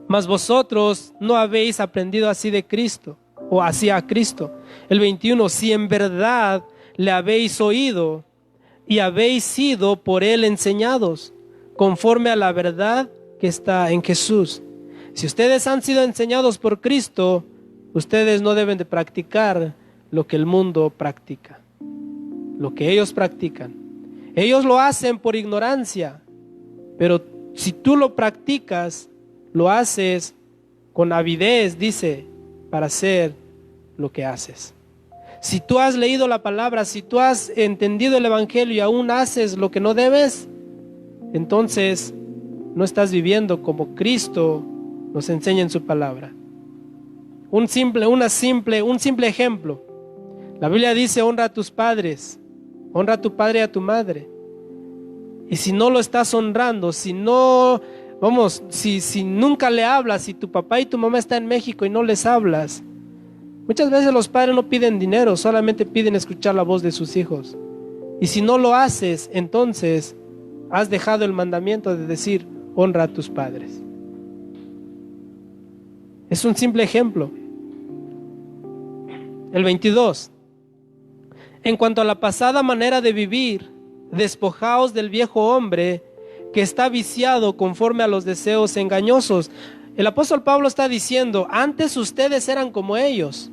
Mas vosotros no habéis aprendido así de Cristo, o así a Cristo. El 21, si en verdad le habéis oído y habéis sido por él enseñados, conforme a la verdad que está en Jesús. Si ustedes han sido enseñados por Cristo, ustedes no deben de practicar lo que el mundo practica, lo que ellos practican. Ellos lo hacen por ignorancia, pero si tú lo practicas, lo haces con avidez, dice, para hacer lo que haces. Si tú has leído la palabra, si tú has entendido el evangelio y aún haces lo que no debes, entonces no estás viviendo como Cristo nos enseña en su palabra. Un simple ejemplo. La Biblia dice, honra a tus padres, honra a tu padre y a tu madre. Y si no lo estás honrando, si nunca le hablas, si tu papá y tu mamá están en México y no les hablas, muchas veces los padres no piden dinero, solamente piden escuchar la voz de sus hijos. Y si no lo haces, entonces has dejado el mandamiento de decir, honra a tus padres. Es un simple ejemplo. El 22. En cuanto a la pasada manera de vivir, despojaos del viejo hombre que está viciado conforme a los deseos engañosos. El apóstol Pablo está diciendo, antes ustedes eran como ellos,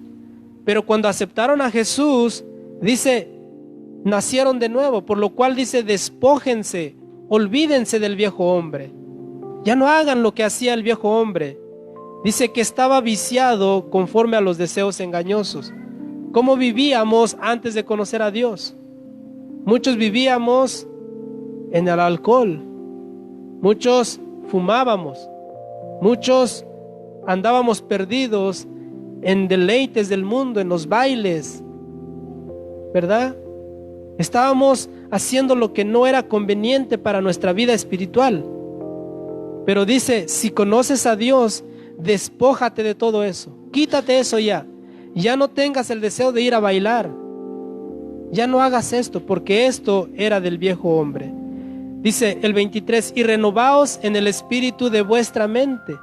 pero cuando aceptaron a Jesús, dice, nacieron de nuevo, por lo cual dice, despójense, olvídense del viejo hombre. Ya no hagan lo que hacía el viejo hombre. Dice que estaba viciado conforme a los deseos engañosos. ¿Cómo vivíamos antes de conocer a Dios? Muchos vivíamos en el alcohol, muchos fumábamos, muchos andábamos perdidos en deleites del mundo, en los bailes, ¿verdad? Estábamos haciendo lo que no era conveniente para nuestra vida espiritual. Pero dice, si conoces a Dios, despójate de todo eso, quítate eso ya. Ya no tengas el deseo de ir a bailar. Ya no hagas esto, porque esto era del viejo hombre. Dice el 23, y renovaos en el espíritu de vuestra mente.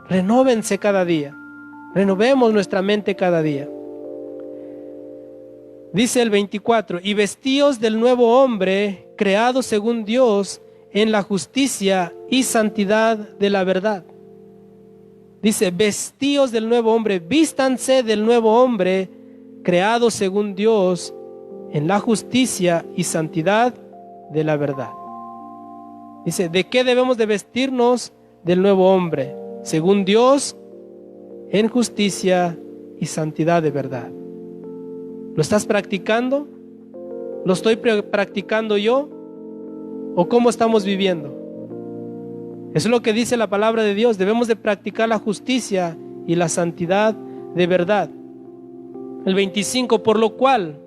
Renóvense cada día. Renovemos nuestra mente cada día. Dice el 24, y vestíos del nuevo hombre, creado según Dios, en la justicia y santidad de la verdad. Dice, vestíos del nuevo hombre, vístanse del nuevo hombre, creado según Dios, en la justicia y santidad de la verdad. Dice, ¿de qué debemos de vestirnos? Del nuevo hombre, según Dios, en justicia y santidad de verdad. ¿Lo estás practicando? ¿Lo estoy practicando yo? ¿O cómo estamos viviendo? Eso es lo que dice la palabra de Dios. Debemos de practicar la justicia y la santidad de verdad. El 25, por lo cual,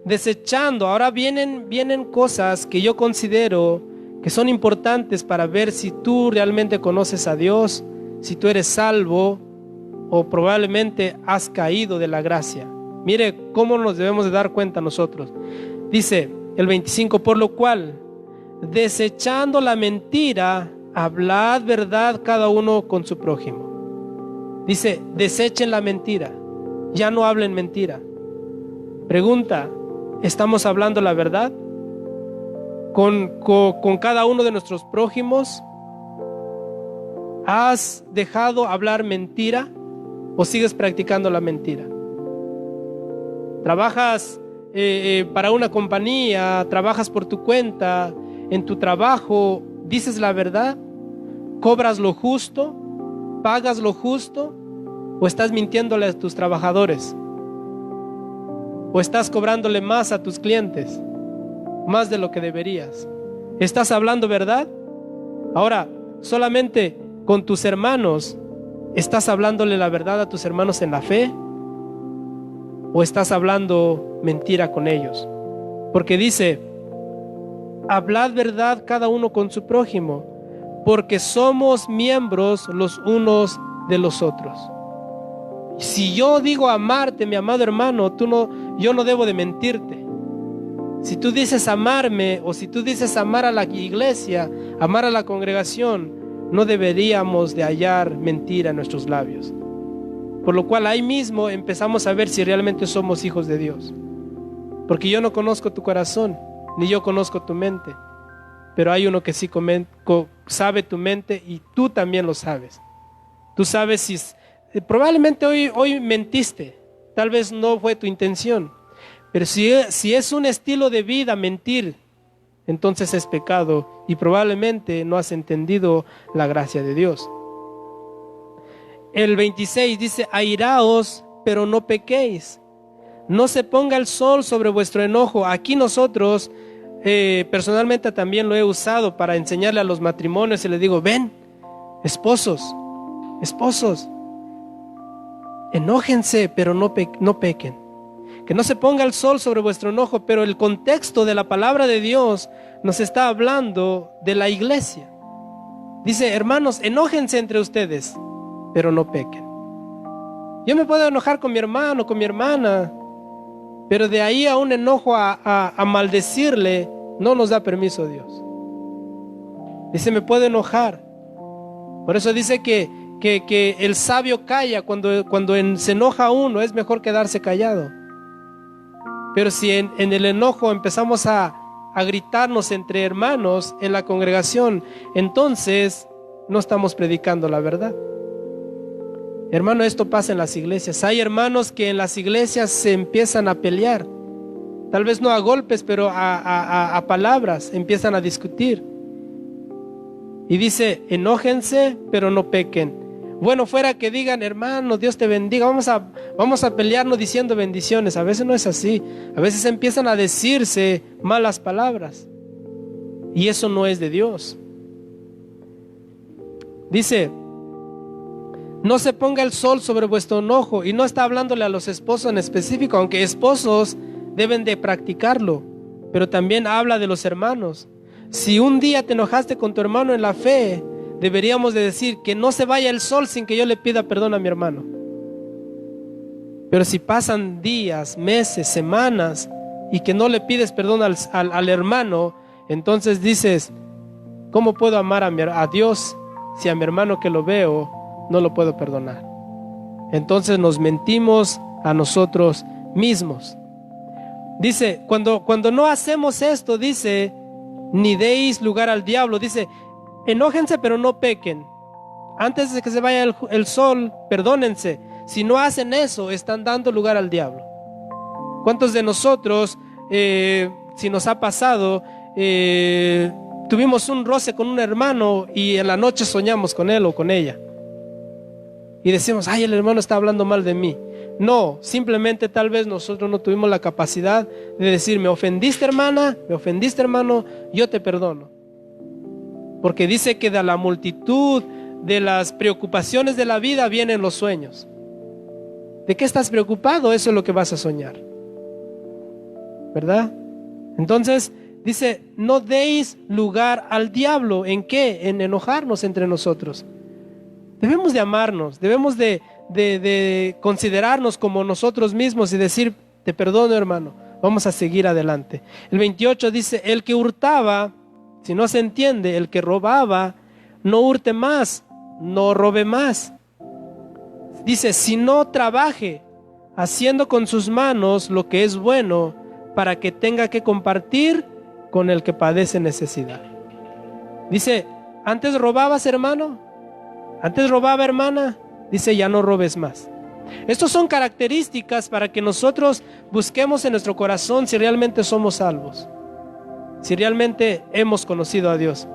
desechando, ahora vienen cosas que yo considero que son importantes para ver si tú realmente conoces a Dios, si tú eres salvo o probablemente has caído de la gracia. Mire cómo nos debemos de dar cuenta nosotros. Dice el 25, por lo cual, desechando la mentira, hablad verdad cada uno con su prójimo. Dice, desechen la mentira, ya no hablen mentira. Pregunta, ¿estamos hablando la verdad con cada uno de nuestros prójimos? ¿Has dejado hablar mentira o sigues practicando la mentira? ¿Trabajas para una compañía? ¿Trabajas por tu cuenta? ¿En tu trabajo dices la verdad? ¿Cobras lo justo? ¿Pagas lo justo? ¿O estás mintiéndole a tus trabajadores? ¿O estás cobrándole más a tus clientes? Más de lo que deberías. ¿Estás hablando verdad? Ahora, solamente con tus hermanos, ¿estás hablándole la verdad a tus hermanos en la fe? ¿O estás hablando mentira con ellos? Porque dice, hablad verdad cada uno con su prójimo, porque somos miembros los unos de los otros. Si yo digo amarte, mi amado hermano, yo no debo de mentirte. Si tú dices amarme, o si tú dices amar a la iglesia, amar a la congregación, no deberíamos de hallar mentira en nuestros labios. Por lo cual ahí mismo empezamos a ver si realmente somos hijos de Dios. Porque yo no conozco tu corazón, ni yo conozco tu mente. Pero hay uno que sí sabe tu mente y tú también lo sabes. Tú sabes si probablemente hoy mentiste, tal vez no fue tu intención. Pero si es un estilo de vida mentir, entonces es pecado y probablemente no has entendido la gracia de Dios. El 26 dice, airaos, pero no pequéis. No se ponga el sol sobre vuestro enojo. Aquí nosotros, personalmente también lo he usado para enseñarle a los matrimonios y les digo, ven, esposos, enójense, pero no pequen. Que no se ponga el sol sobre vuestro enojo, pero el contexto de la palabra de Dios nos está hablando de la iglesia. Dice, hermanos, enójense entre ustedes, pero no pequen. Yo me puedo enojar con mi hermano, con mi hermana, pero de ahí a un enojo a maldecirle, no nos da permiso Dios. Dice, me puedo enojar. Por eso dice que el sabio calla cuando se enoja uno, es mejor quedarse callado. Pero si en el enojo empezamos a gritarnos entre hermanos en la congregación, entonces no estamos predicando la verdad. Hermano, esto pasa en las iglesias. Hay hermanos que en las iglesias se empiezan a pelear. Tal vez no a golpes, pero a palabras empiezan a discutir. Y dice, enójense, pero no pequen. Bueno, fuera que digan, hermano, Dios te bendiga, vamos a pelearnos diciendo bendiciones. A veces no es así. A veces empiezan a decirse malas palabras. Y eso no es de Dios. Dice, no se ponga el sol sobre vuestro enojo. Y no está hablándole a los esposos en específico, aunque esposos deben de practicarlo. Pero también habla de los hermanos. Si un día te enojaste con tu hermano en la fe, deberíamos de decir que no se vaya el sol sin que yo le pida perdón a mi hermano. Pero si pasan días, meses, semanas y que no le pides perdón al hermano, entonces dices, ¿cómo puedo amar a Dios si a mi hermano que lo veo no lo puedo perdonar? Entonces nos mentimos a nosotros mismos. Dice, cuando no hacemos esto, dice, ni deis lugar al diablo. Dice, enójense pero no pequen. Antes de que se vaya el sol, perdónense. Si no hacen eso, están dando lugar al diablo. ¿Cuántos de nosotros, si nos ha pasado, tuvimos un roce con un hermano y en la noche soñamos con él o con ella? Y decimos, ay, el hermano está hablando mal de mí. No, simplemente tal vez nosotros no tuvimos la capacidad de decir, me ofendiste hermana, me ofendiste hermano, yo te perdono. Porque dice que de la multitud de las preocupaciones de la vida vienen los sueños. ¿De qué estás preocupado? Eso es lo que vas a soñar, ¿verdad? Entonces dice, no deis lugar al diablo. ¿En qué? En enojarnos entre nosotros. Debemos de amarnos, debemos de considerarnos como nosotros mismos y decir, te perdono hermano, Vamos a seguir adelante. El 28 dice, el que hurtaba, si no se entiende, el que robaba, no hurte más, no robe más. Dice, si no trabaje, haciendo con sus manos lo que es bueno, para que tenga que compartir con el que padece necesidad. Dice, antes robabas, hermano, antes robaba, hermana, dice, ya no robes más. Estas son características para que nosotros busquemos en nuestro corazón si realmente somos salvos, si realmente hemos conocido a Dios.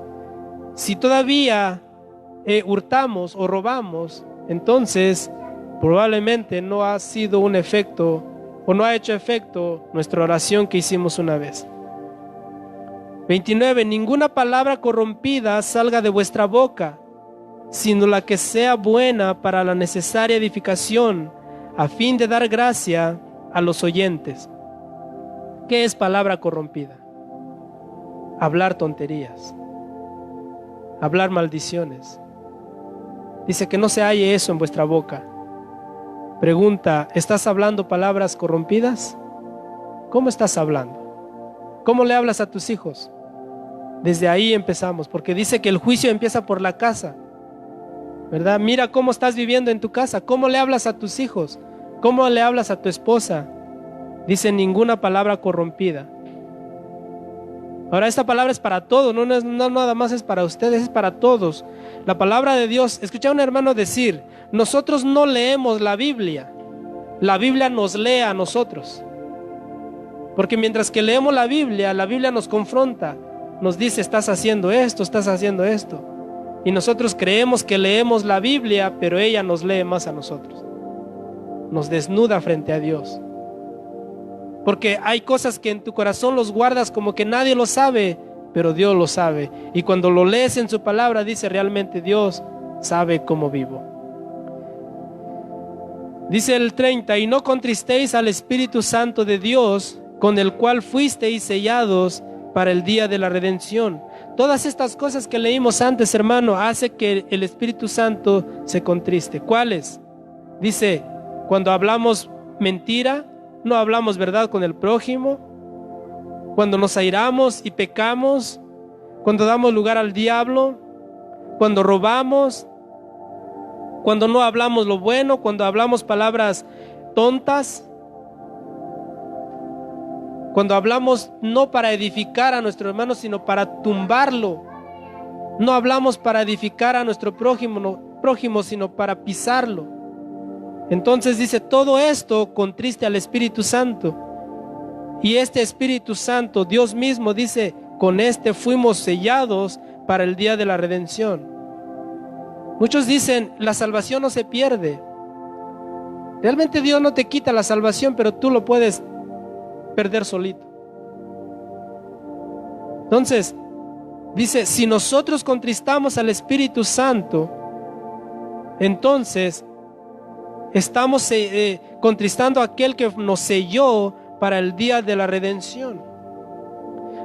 Si todavía hurtamos o robamos, entonces probablemente no ha sido un efecto o no ha hecho efecto nuestra oración que hicimos una vez. 29. Ninguna palabra corrompida salga de vuestra boca, sino la que sea buena para la necesaria edificación, a fin de dar gracia a los oyentes. ¿Qué es palabra corrompida? Hablar tonterías, hablar maldiciones. Dice que no se halle eso en vuestra boca. Pregunta, ¿estás hablando palabras corrompidas? ¿Cómo estás hablando? ¿Cómo le hablas a tus hijos? Desde ahí empezamos, porque dice que el juicio empieza por la casa, ¿verdad? Mira cómo estás viviendo en tu casa, cómo le hablas a tus hijos, cómo le hablas a tu esposa. Dice, ninguna palabra corrompida. Ahora, esta palabra es para todos, no nada más es para ustedes, es para todos. La palabra de Dios, escuché a un hermano decir, nosotros no leemos la Biblia nos lee a nosotros. Porque mientras que leemos la Biblia nos confronta, nos dice, estás haciendo esto, estás haciendo esto. Y nosotros creemos que leemos la Biblia, pero ella nos lee más a nosotros. Nos desnuda frente a Dios. Porque hay cosas que en tu corazón los guardas como que nadie lo sabe, pero Dios lo sabe. Y cuando lo lees en su palabra, dice, realmente Dios sabe cómo vivo. Dice el 30, y no contristéis al Espíritu Santo de Dios, con el cual fuisteis sellados para el día de la redención. Todas estas cosas que leímos antes, hermano, hace que el Espíritu Santo se contriste. ¿Cuáles? Dice, cuando hablamos mentira, no hablamos verdad con el prójimo, cuando nos airamos y pecamos, cuando damos lugar al diablo, cuando robamos, cuando no hablamos lo bueno, cuando hablamos palabras tontas, cuando hablamos no para edificar a nuestro hermano, sino para tumbarlo. No hablamos para edificar a nuestro prójimo, sino para pisarlo. Entonces dice, todo esto contriste al Espíritu Santo. Y este Espíritu Santo, Dios mismo dice, con este fuimos sellados para el día de la redención. Muchos dicen, la salvación no se pierde. Realmente Dios no te quita la salvación, pero tú lo puedes perder solito. Entonces, dice, si nosotros contristamos al Espíritu Santo, entonces estamos contristando a aquel que nos selló para el día de la redención.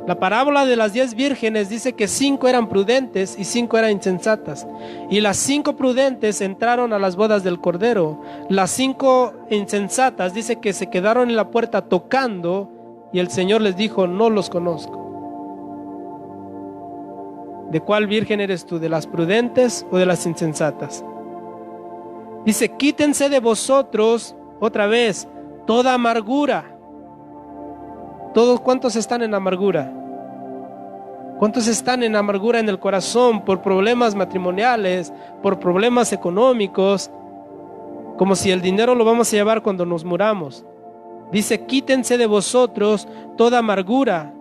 La parábola de las 10 vírgenes dice que 5 eran prudentes y 5 eran insensatas. Y las 5 prudentes entraron a las bodas del Cordero. Las 5 insensatas dice que se quedaron en la puerta tocando y el Señor les dijo, no los conozco. ¿De cuál virgen eres tú? ¿De las prudentes o de las insensatas? Dice, quítense de vosotros, otra vez, toda amargura. ¿Cuántos están en amargura? ¿Cuántos están en amargura en el corazón por problemas matrimoniales, por problemas económicos? Como si el dinero lo vamos a llevar cuando nos muramos. Dice, quítense de vosotros toda amargura,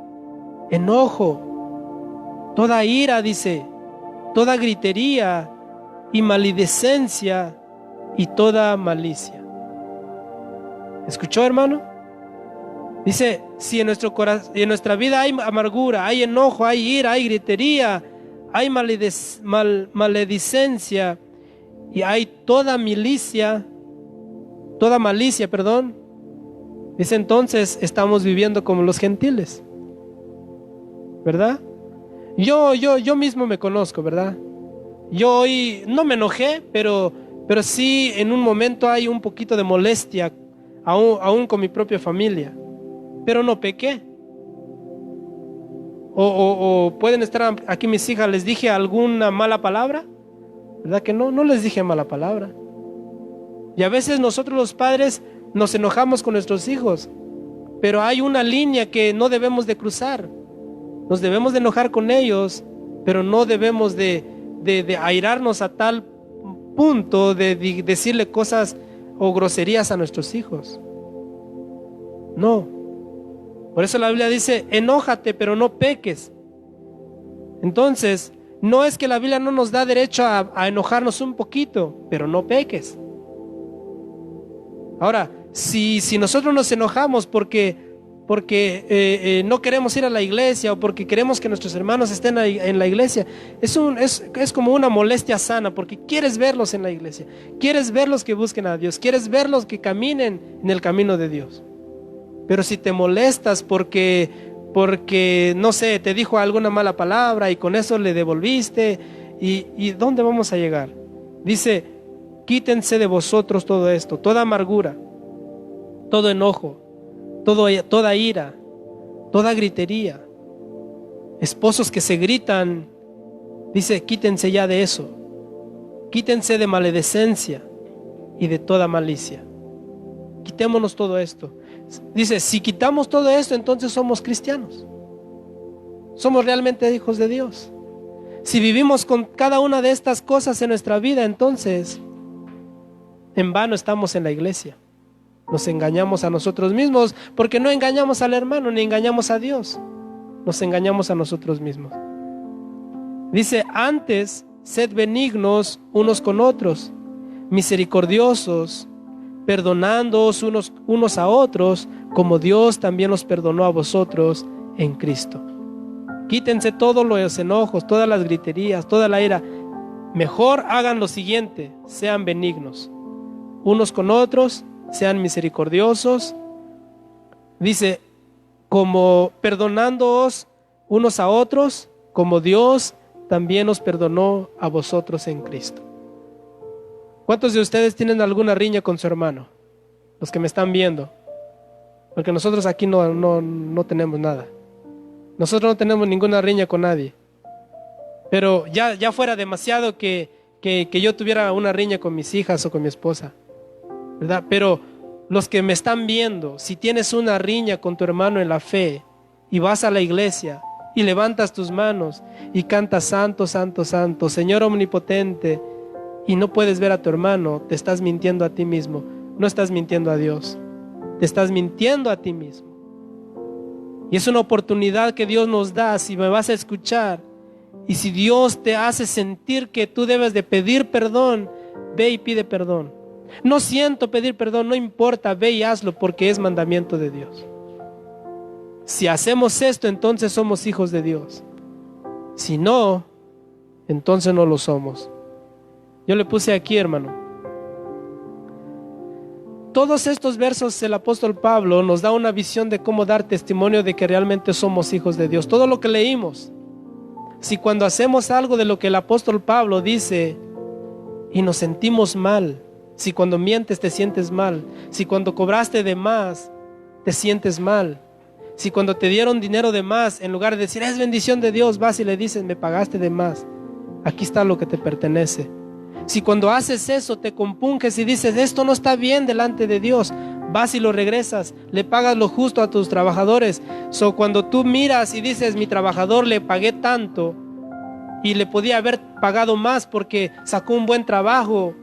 enojo, toda ira, dice, toda gritería y maledicencia y toda malicia. ¿Escuchó, hermano? Dice, si en nuestra vida hay amargura, hay enojo, hay ira, hay gritería, hay maledicencia y hay toda malicia, dice, entonces estamos viviendo como los gentiles, ¿verdad? Yo mismo me conozco, ¿verdad? Yo hoy no me enojé, pero sí en un momento hay un poquito de molestia, aún con mi propia familia. pero no pequé. O pueden estar aquí mis hijas, ¿les dije alguna mala palabra? ¿Verdad que no? No les dije mala palabra. Y a veces nosotros los padres nos enojamos con nuestros hijos, pero hay una línea que no debemos de cruzar. Nos debemos de enojar con ellos, pero no debemos de airarnos a tal punto de decirle cosas o groserías a nuestros hijos. No. Por eso la Biblia dice, enójate, pero no peques. Entonces, no es que la Biblia no nos da derecho a enojarnos un poquito, pero no peques. Ahora, si nosotros nos enojamos porque no queremos ir a la iglesia o porque queremos que nuestros hermanos estén en la iglesia, es como una molestia sana, porque quieres verlos en la iglesia, quieres verlos que busquen a Dios, quieres verlos que caminen en el camino de Dios. Pero si te molestas porque no sé, te dijo alguna mala palabra y con eso le devolviste, ¿y dónde vamos a llegar? Dice, quítense de vosotros todo esto, toda amargura, todo enojo, toda ira, toda gritería. Esposos que se gritan, dice, quítense ya de eso. Quítense de maledicencia y de toda malicia. Quitémonos todo esto. Dice, si quitamos todo esto, entonces somos cristianos. Somos realmente hijos de Dios. Si vivimos con cada una de estas cosas en nuestra vida, entonces en vano estamos en la iglesia. Nos engañamos a nosotros mismos, porque no engañamos al hermano ni engañamos a Dios. Nos engañamos a nosotros mismos. Dice, antes sed benignos unos con otros, misericordiosos, perdonándoos unos a otros, como Dios también los perdonó a vosotros en Cristo. Quítense todos los enojos, todas las griterías, toda la ira. Mejor hagan lo siguiente, sean benignos unos con otros, sean misericordiosos. Dice, como perdonándoos unos a otros, como Dios también os perdonó a vosotros en Cristo. ¿Cuántos de ustedes tienen alguna riña con su hermano? Los que me están viendo. Porque nosotros aquí no tenemos nada. Nosotros no tenemos ninguna riña con nadie. Pero ya fuera demasiado que yo tuviera una riña con mis hijas o con mi esposa, ¿verdad? Pero los que me están viendo, si tienes una riña con tu hermano en la fe y vas a la iglesia y levantas tus manos y cantas santo, santo, santo, Señor omnipotente, y no puedes ver a tu hermano, te estás mintiendo a ti mismo. No estás mintiendo a Dios, te estás mintiendo a ti mismo. Y es una oportunidad que Dios nos da. Si me vas a escuchar y si Dios te hace sentir que tú debes de pedir perdón, ve y pide perdón. No siento pedir perdón, no importa, ve y hazlo, porque es mandamiento de Dios. Si hacemos esto, entonces somos hijos de Dios. Si no, entonces no lo somos. Yo le puse aquí, hermano. Todos estos versos el apóstol Pablo nos da una visión de cómo dar testimonio de que realmente somos hijos de Dios. Todo lo que leímos. Si cuando hacemos algo de lo que el apóstol Pablo dice y nos sentimos mal, si cuando mientes te sientes mal, si cuando cobraste de más te sientes mal, si cuando te dieron dinero de más, en lugar de decir es bendición de Dios, vas y le dices me pagaste de más, aquí está lo que te pertenece. Si cuando haces eso te compunges y dices esto no está bien delante de Dios, vas y lo regresas, le pagas lo justo a tus trabajadores. Cuando tú miras y dices mi trabajador le pagué tanto y le podía haber pagado más porque sacó un buen trabajo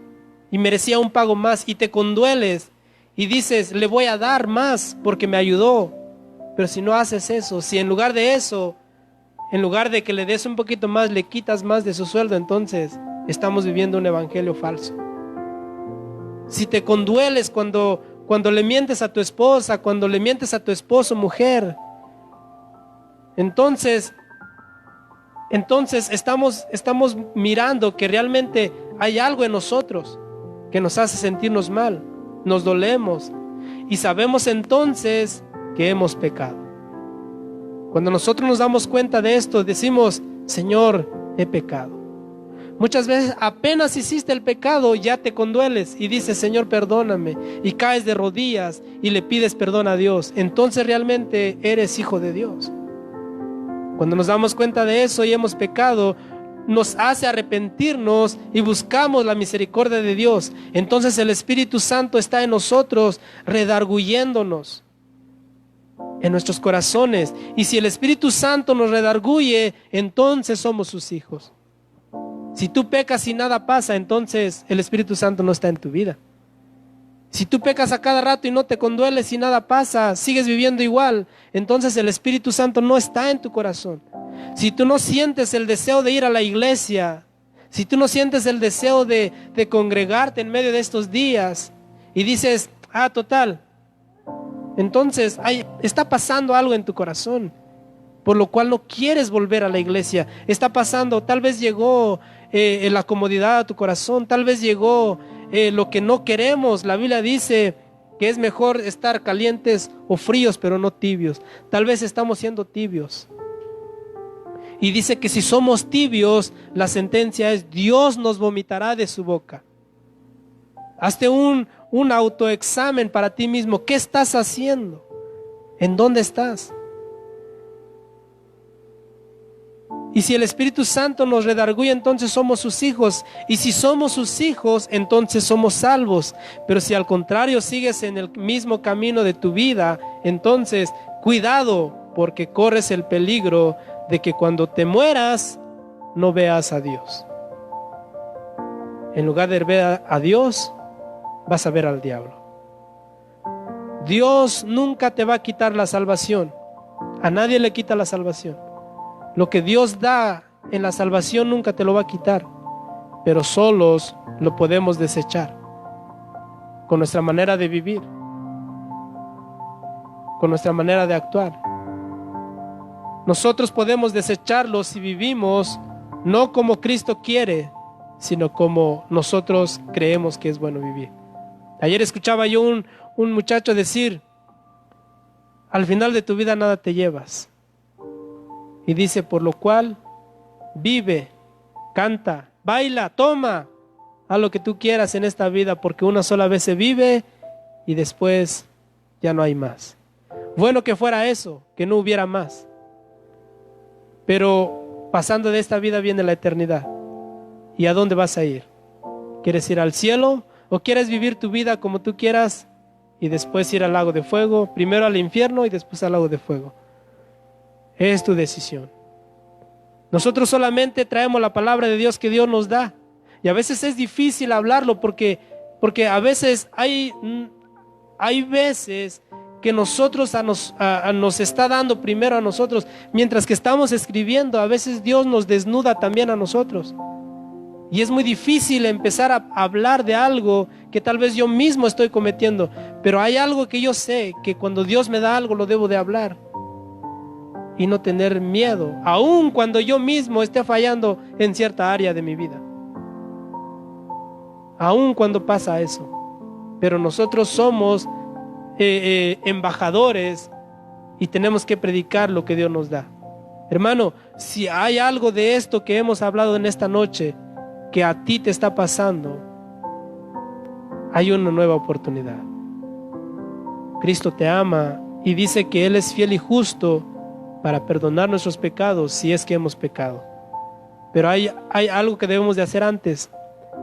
y merecía un pago más, y te condueles y dices le voy a dar más porque me ayudó. Pero si no haces eso, si en lugar de eso, en lugar de que le des un poquito más, le quitas más de su sueldo, entonces estamos viviendo un evangelio falso. Si te condueles cuando le mientes a tu esposa, cuando le mientes a tu esposo, mujer, entonces estamos mirando que realmente hay algo en nosotros que nos hace sentirnos mal, nos dolemos y sabemos entonces que hemos pecado. Cuando nosotros nos damos cuenta de esto, decimos, Señor, he pecado. Muchas veces apenas hiciste el pecado, ya te condueles y dices, Señor, perdóname, y caes de rodillas y le pides perdón a Dios. Entonces realmente eres hijo de Dios. Cuando nos damos cuenta de eso y hemos pecado, nos hace arrepentirnos y buscamos la misericordia de Dios. Entonces el Espíritu Santo está en nosotros, redarguyéndonos en nuestros corazones. Y si el Espíritu Santo nos redarguye, entonces somos sus hijos. Si tú pecas y nada pasa, entonces el Espíritu Santo no está en tu vida. Si tú pecas a cada rato y no te condueles y nada pasa, sigues viviendo igual, entonces el Espíritu Santo no está en tu corazón. Si tú no sientes el deseo de ir a la iglesia, si tú no sientes el deseo de congregarte en medio de estos días y dices, total, entonces está pasando algo en tu corazón, por lo cual no quieres volver a la iglesia. Está pasando, tal vez llegó la comodidad a tu corazón, tal vez llegó lo que no queremos. La Biblia dice que es mejor estar calientes o fríos, pero no tibios. Tal vez estamos siendo tibios. Y dice que si somos tibios, la sentencia es: Dios nos vomitará de su boca. Hazte un autoexamen para ti mismo. ¿Qué estás haciendo? ¿En dónde estás? Y si el Espíritu Santo nos redarguye, entonces somos sus hijos. Y si somos sus hijos, entonces somos salvos. Pero si al contrario sigues en el mismo camino de tu vida, entonces cuidado, porque corres el peligro de que cuando te mueras no veas a Dios. En lugar de ver a Dios, vas a ver al diablo. Dios nunca te va a quitar la salvación. A nadie le quita la salvación. Lo que Dios da en la salvación nunca te lo va a quitar, pero solos lo podemos desechar con nuestra manera de vivir, con nuestra manera de actuar. Nosotros podemos desecharlo si vivimos no como Cristo quiere, sino como nosotros creemos que es bueno vivir. Ayer escuchaba yo un muchacho decir: al final de tu vida nada te llevas. Y dice: por lo cual vive, canta, baila, toma, haz lo que tú quieras en esta vida, porque una sola vez se vive y después ya no hay más. Bueno que fuera eso, que no hubiera más. Pero pasando de esta vida viene la eternidad. ¿Y a dónde vas a ir? ¿Quieres ir al cielo o quieres vivir tu vida como tú quieras y después ir al lago de fuego? Primero al infierno y después al lago de fuego. Es tu decisión. Nosotros solamente traemos la palabra de Dios que Dios nos da. Y a veces es difícil hablarlo porque a veces hay veces que nosotros nos está dando primero a nosotros. Mientras que estamos escribiendo, a veces Dios nos desnuda también a nosotros. Y es muy difícil empezar a hablar de algo que tal vez yo mismo estoy cometiendo. Pero hay algo que yo sé, que cuando Dios me da algo lo debo de hablar. Y no tener miedo, aun cuando yo mismo esté fallando en cierta área de mi vida. Aun cuando pasa eso. Pero nosotros somos embajadores y tenemos que predicar lo que Dios nos da. Hermano, si hay algo de esto que hemos hablado en esta noche que a ti te está pasando, hay una nueva oportunidad. Cristo te ama y dice que Él es fiel y justo para perdonar nuestros pecados si es que hemos pecado. Pero hay algo que debemos de hacer antes: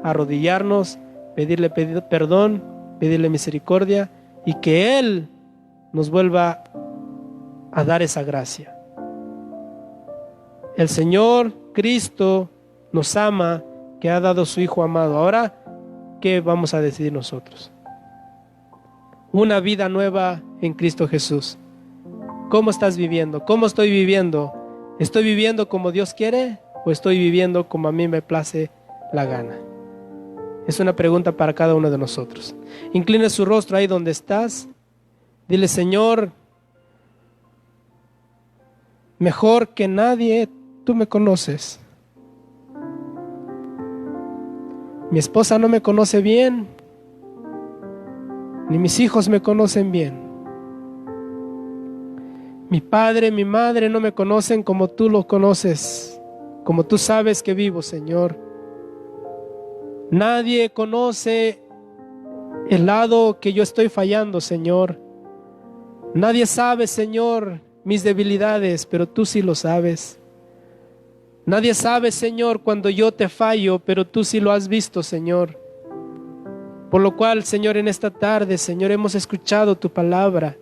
arrodillarnos, pedirle perdón, pedirle misericordia y que Él nos vuelva a dar esa gracia. El Señor Cristo nos ama, que ha dado su Hijo amado. Ahora, ¿qué vamos a decidir nosotros? Una vida nueva en Cristo Jesús. ¿Cómo estás viviendo? ¿Cómo estoy viviendo? ¿Estoy viviendo como Dios quiere o estoy viviendo como a mí me place la gana? Es una pregunta para cada uno de nosotros. Inclina su rostro ahí donde estás. Dile: Señor, mejor que nadie, tú me conoces. Mi esposa no me conoce bien, ni mis hijos me conocen bien. Mi padre, mi madre no me conocen como tú lo conoces, como tú sabes que vivo, Señor. Nadie conoce el lado que yo estoy fallando, Señor. Nadie sabe, Señor, mis debilidades, pero tú sí lo sabes. Nadie sabe, Señor, cuando yo te fallo, pero tú sí lo has visto, Señor. Por lo cual, Señor, en esta tarde, Señor, hemos escuchado tu palabra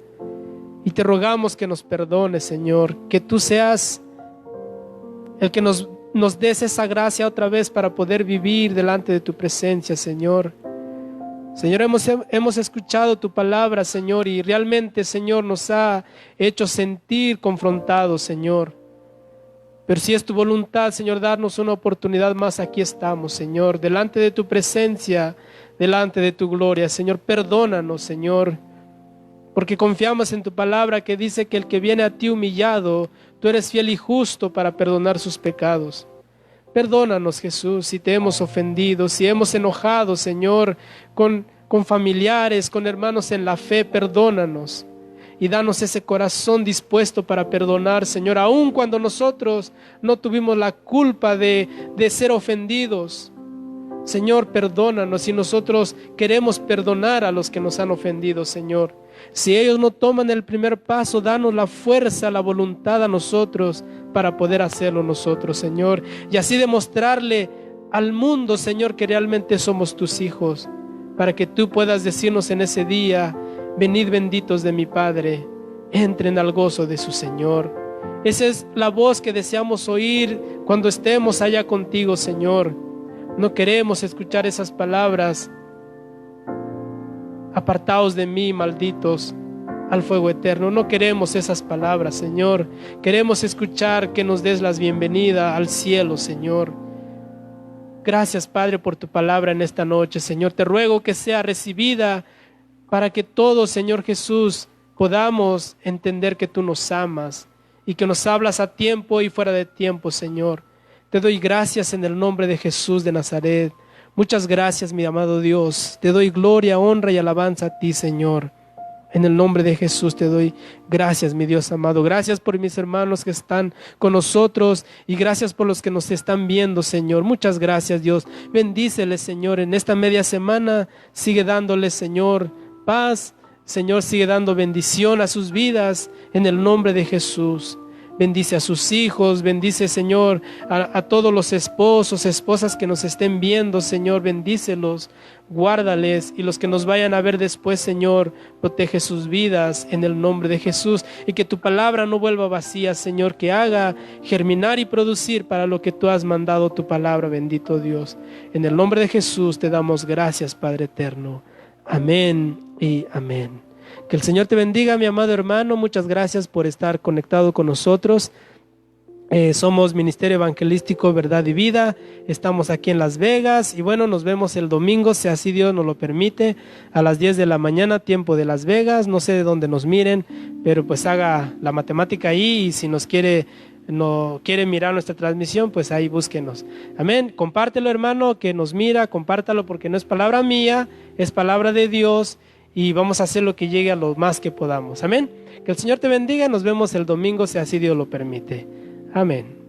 y te rogamos que nos perdones, Señor, que tú seas el que nos des esa gracia otra vez para poder vivir delante de tu presencia, Señor. Señor, hemos escuchado tu palabra, Señor, y realmente, Señor, nos ha hecho sentir confrontados, Señor. Pero si es tu voluntad, Señor, darnos una oportunidad más, aquí estamos, Señor, delante de tu presencia, delante de tu gloria. Señor, perdónanos, Señor, porque confiamos en tu palabra que dice que el que viene a ti humillado, tú eres fiel y justo para perdonar sus pecados. Perdónanos, Jesús, si te hemos ofendido, si hemos enojado, Señor, con familiares, con hermanos en la fe. Perdónanos y danos ese corazón dispuesto para perdonar, Señor, aun cuando nosotros no tuvimos la culpa de ser ofendidos. Señor, perdónanos si nosotros queremos perdonar a los que nos han ofendido, Señor. Si ellos no toman el primer paso, danos la fuerza, la voluntad a nosotros para poder hacerlo nosotros, Señor. Y así demostrarle al mundo, Señor, que realmente somos tus hijos, para que tú puedas decirnos en ese día: venid benditos de mi Padre, entren al gozo de su Señor. Esa es la voz que deseamos oír cuando estemos allá contigo, Señor. No queremos escuchar esas palabras: apartaos de mí, malditos, al fuego eterno. No queremos esas palabras, Señor. Queremos escuchar que nos des la bienvenida al cielo, Señor. Gracias, Padre, por tu palabra en esta noche, Señor. Te ruego que sea recibida para que todos, Señor Jesús, podamos entender que tú nos amas y que nos hablas a tiempo y fuera de tiempo, Señor. Te doy gracias en el nombre de Jesús de Nazaret. Muchas gracias, mi amado Dios. Te doy gloria, honra y alabanza a ti, Señor. En el nombre de Jesús te doy gracias, mi Dios amado. Gracias por mis hermanos que están con nosotros y gracias por los que nos están viendo, Señor. Muchas gracias, Dios. Bendíceles, Señor. En esta media semana sigue dándoles, Señor, paz. Señor, sigue dando bendición a sus vidas en el nombre de Jesús. Bendice a sus hijos, bendice, Señor, a todos los esposos, esposas que nos estén viendo, Señor, bendícelos, guárdales, y los que nos vayan a ver después, Señor, protege sus vidas en el nombre de Jesús, y que tu palabra no vuelva vacía, Señor, que haga germinar y producir para lo que tú has mandado tu palabra, bendito Dios. En el nombre de Jesús te damos gracias, Padre eterno. Amén y amén. Que el Señor te bendiga, mi amado hermano. Muchas gracias por estar conectado con nosotros. Somos Ministerio Evangelístico Verdad y Vida. Estamos aquí en Las Vegas y bueno, nos vemos el domingo, si así Dios nos lo permite, a las 10 de la mañana, tiempo de Las Vegas. No sé de dónde nos miren, pero pues haga la matemática ahí, y si no quiere mirar nuestra transmisión, pues ahí búsquenos. Amén. Compártelo, hermano, que nos mira, compártalo, porque no es palabra mía, es palabra de Dios. Y vamos a hacer lo que llegue a lo más que podamos. Amén. Que el Señor te bendiga. Nos vemos el domingo, si así Dios lo permite. Amén.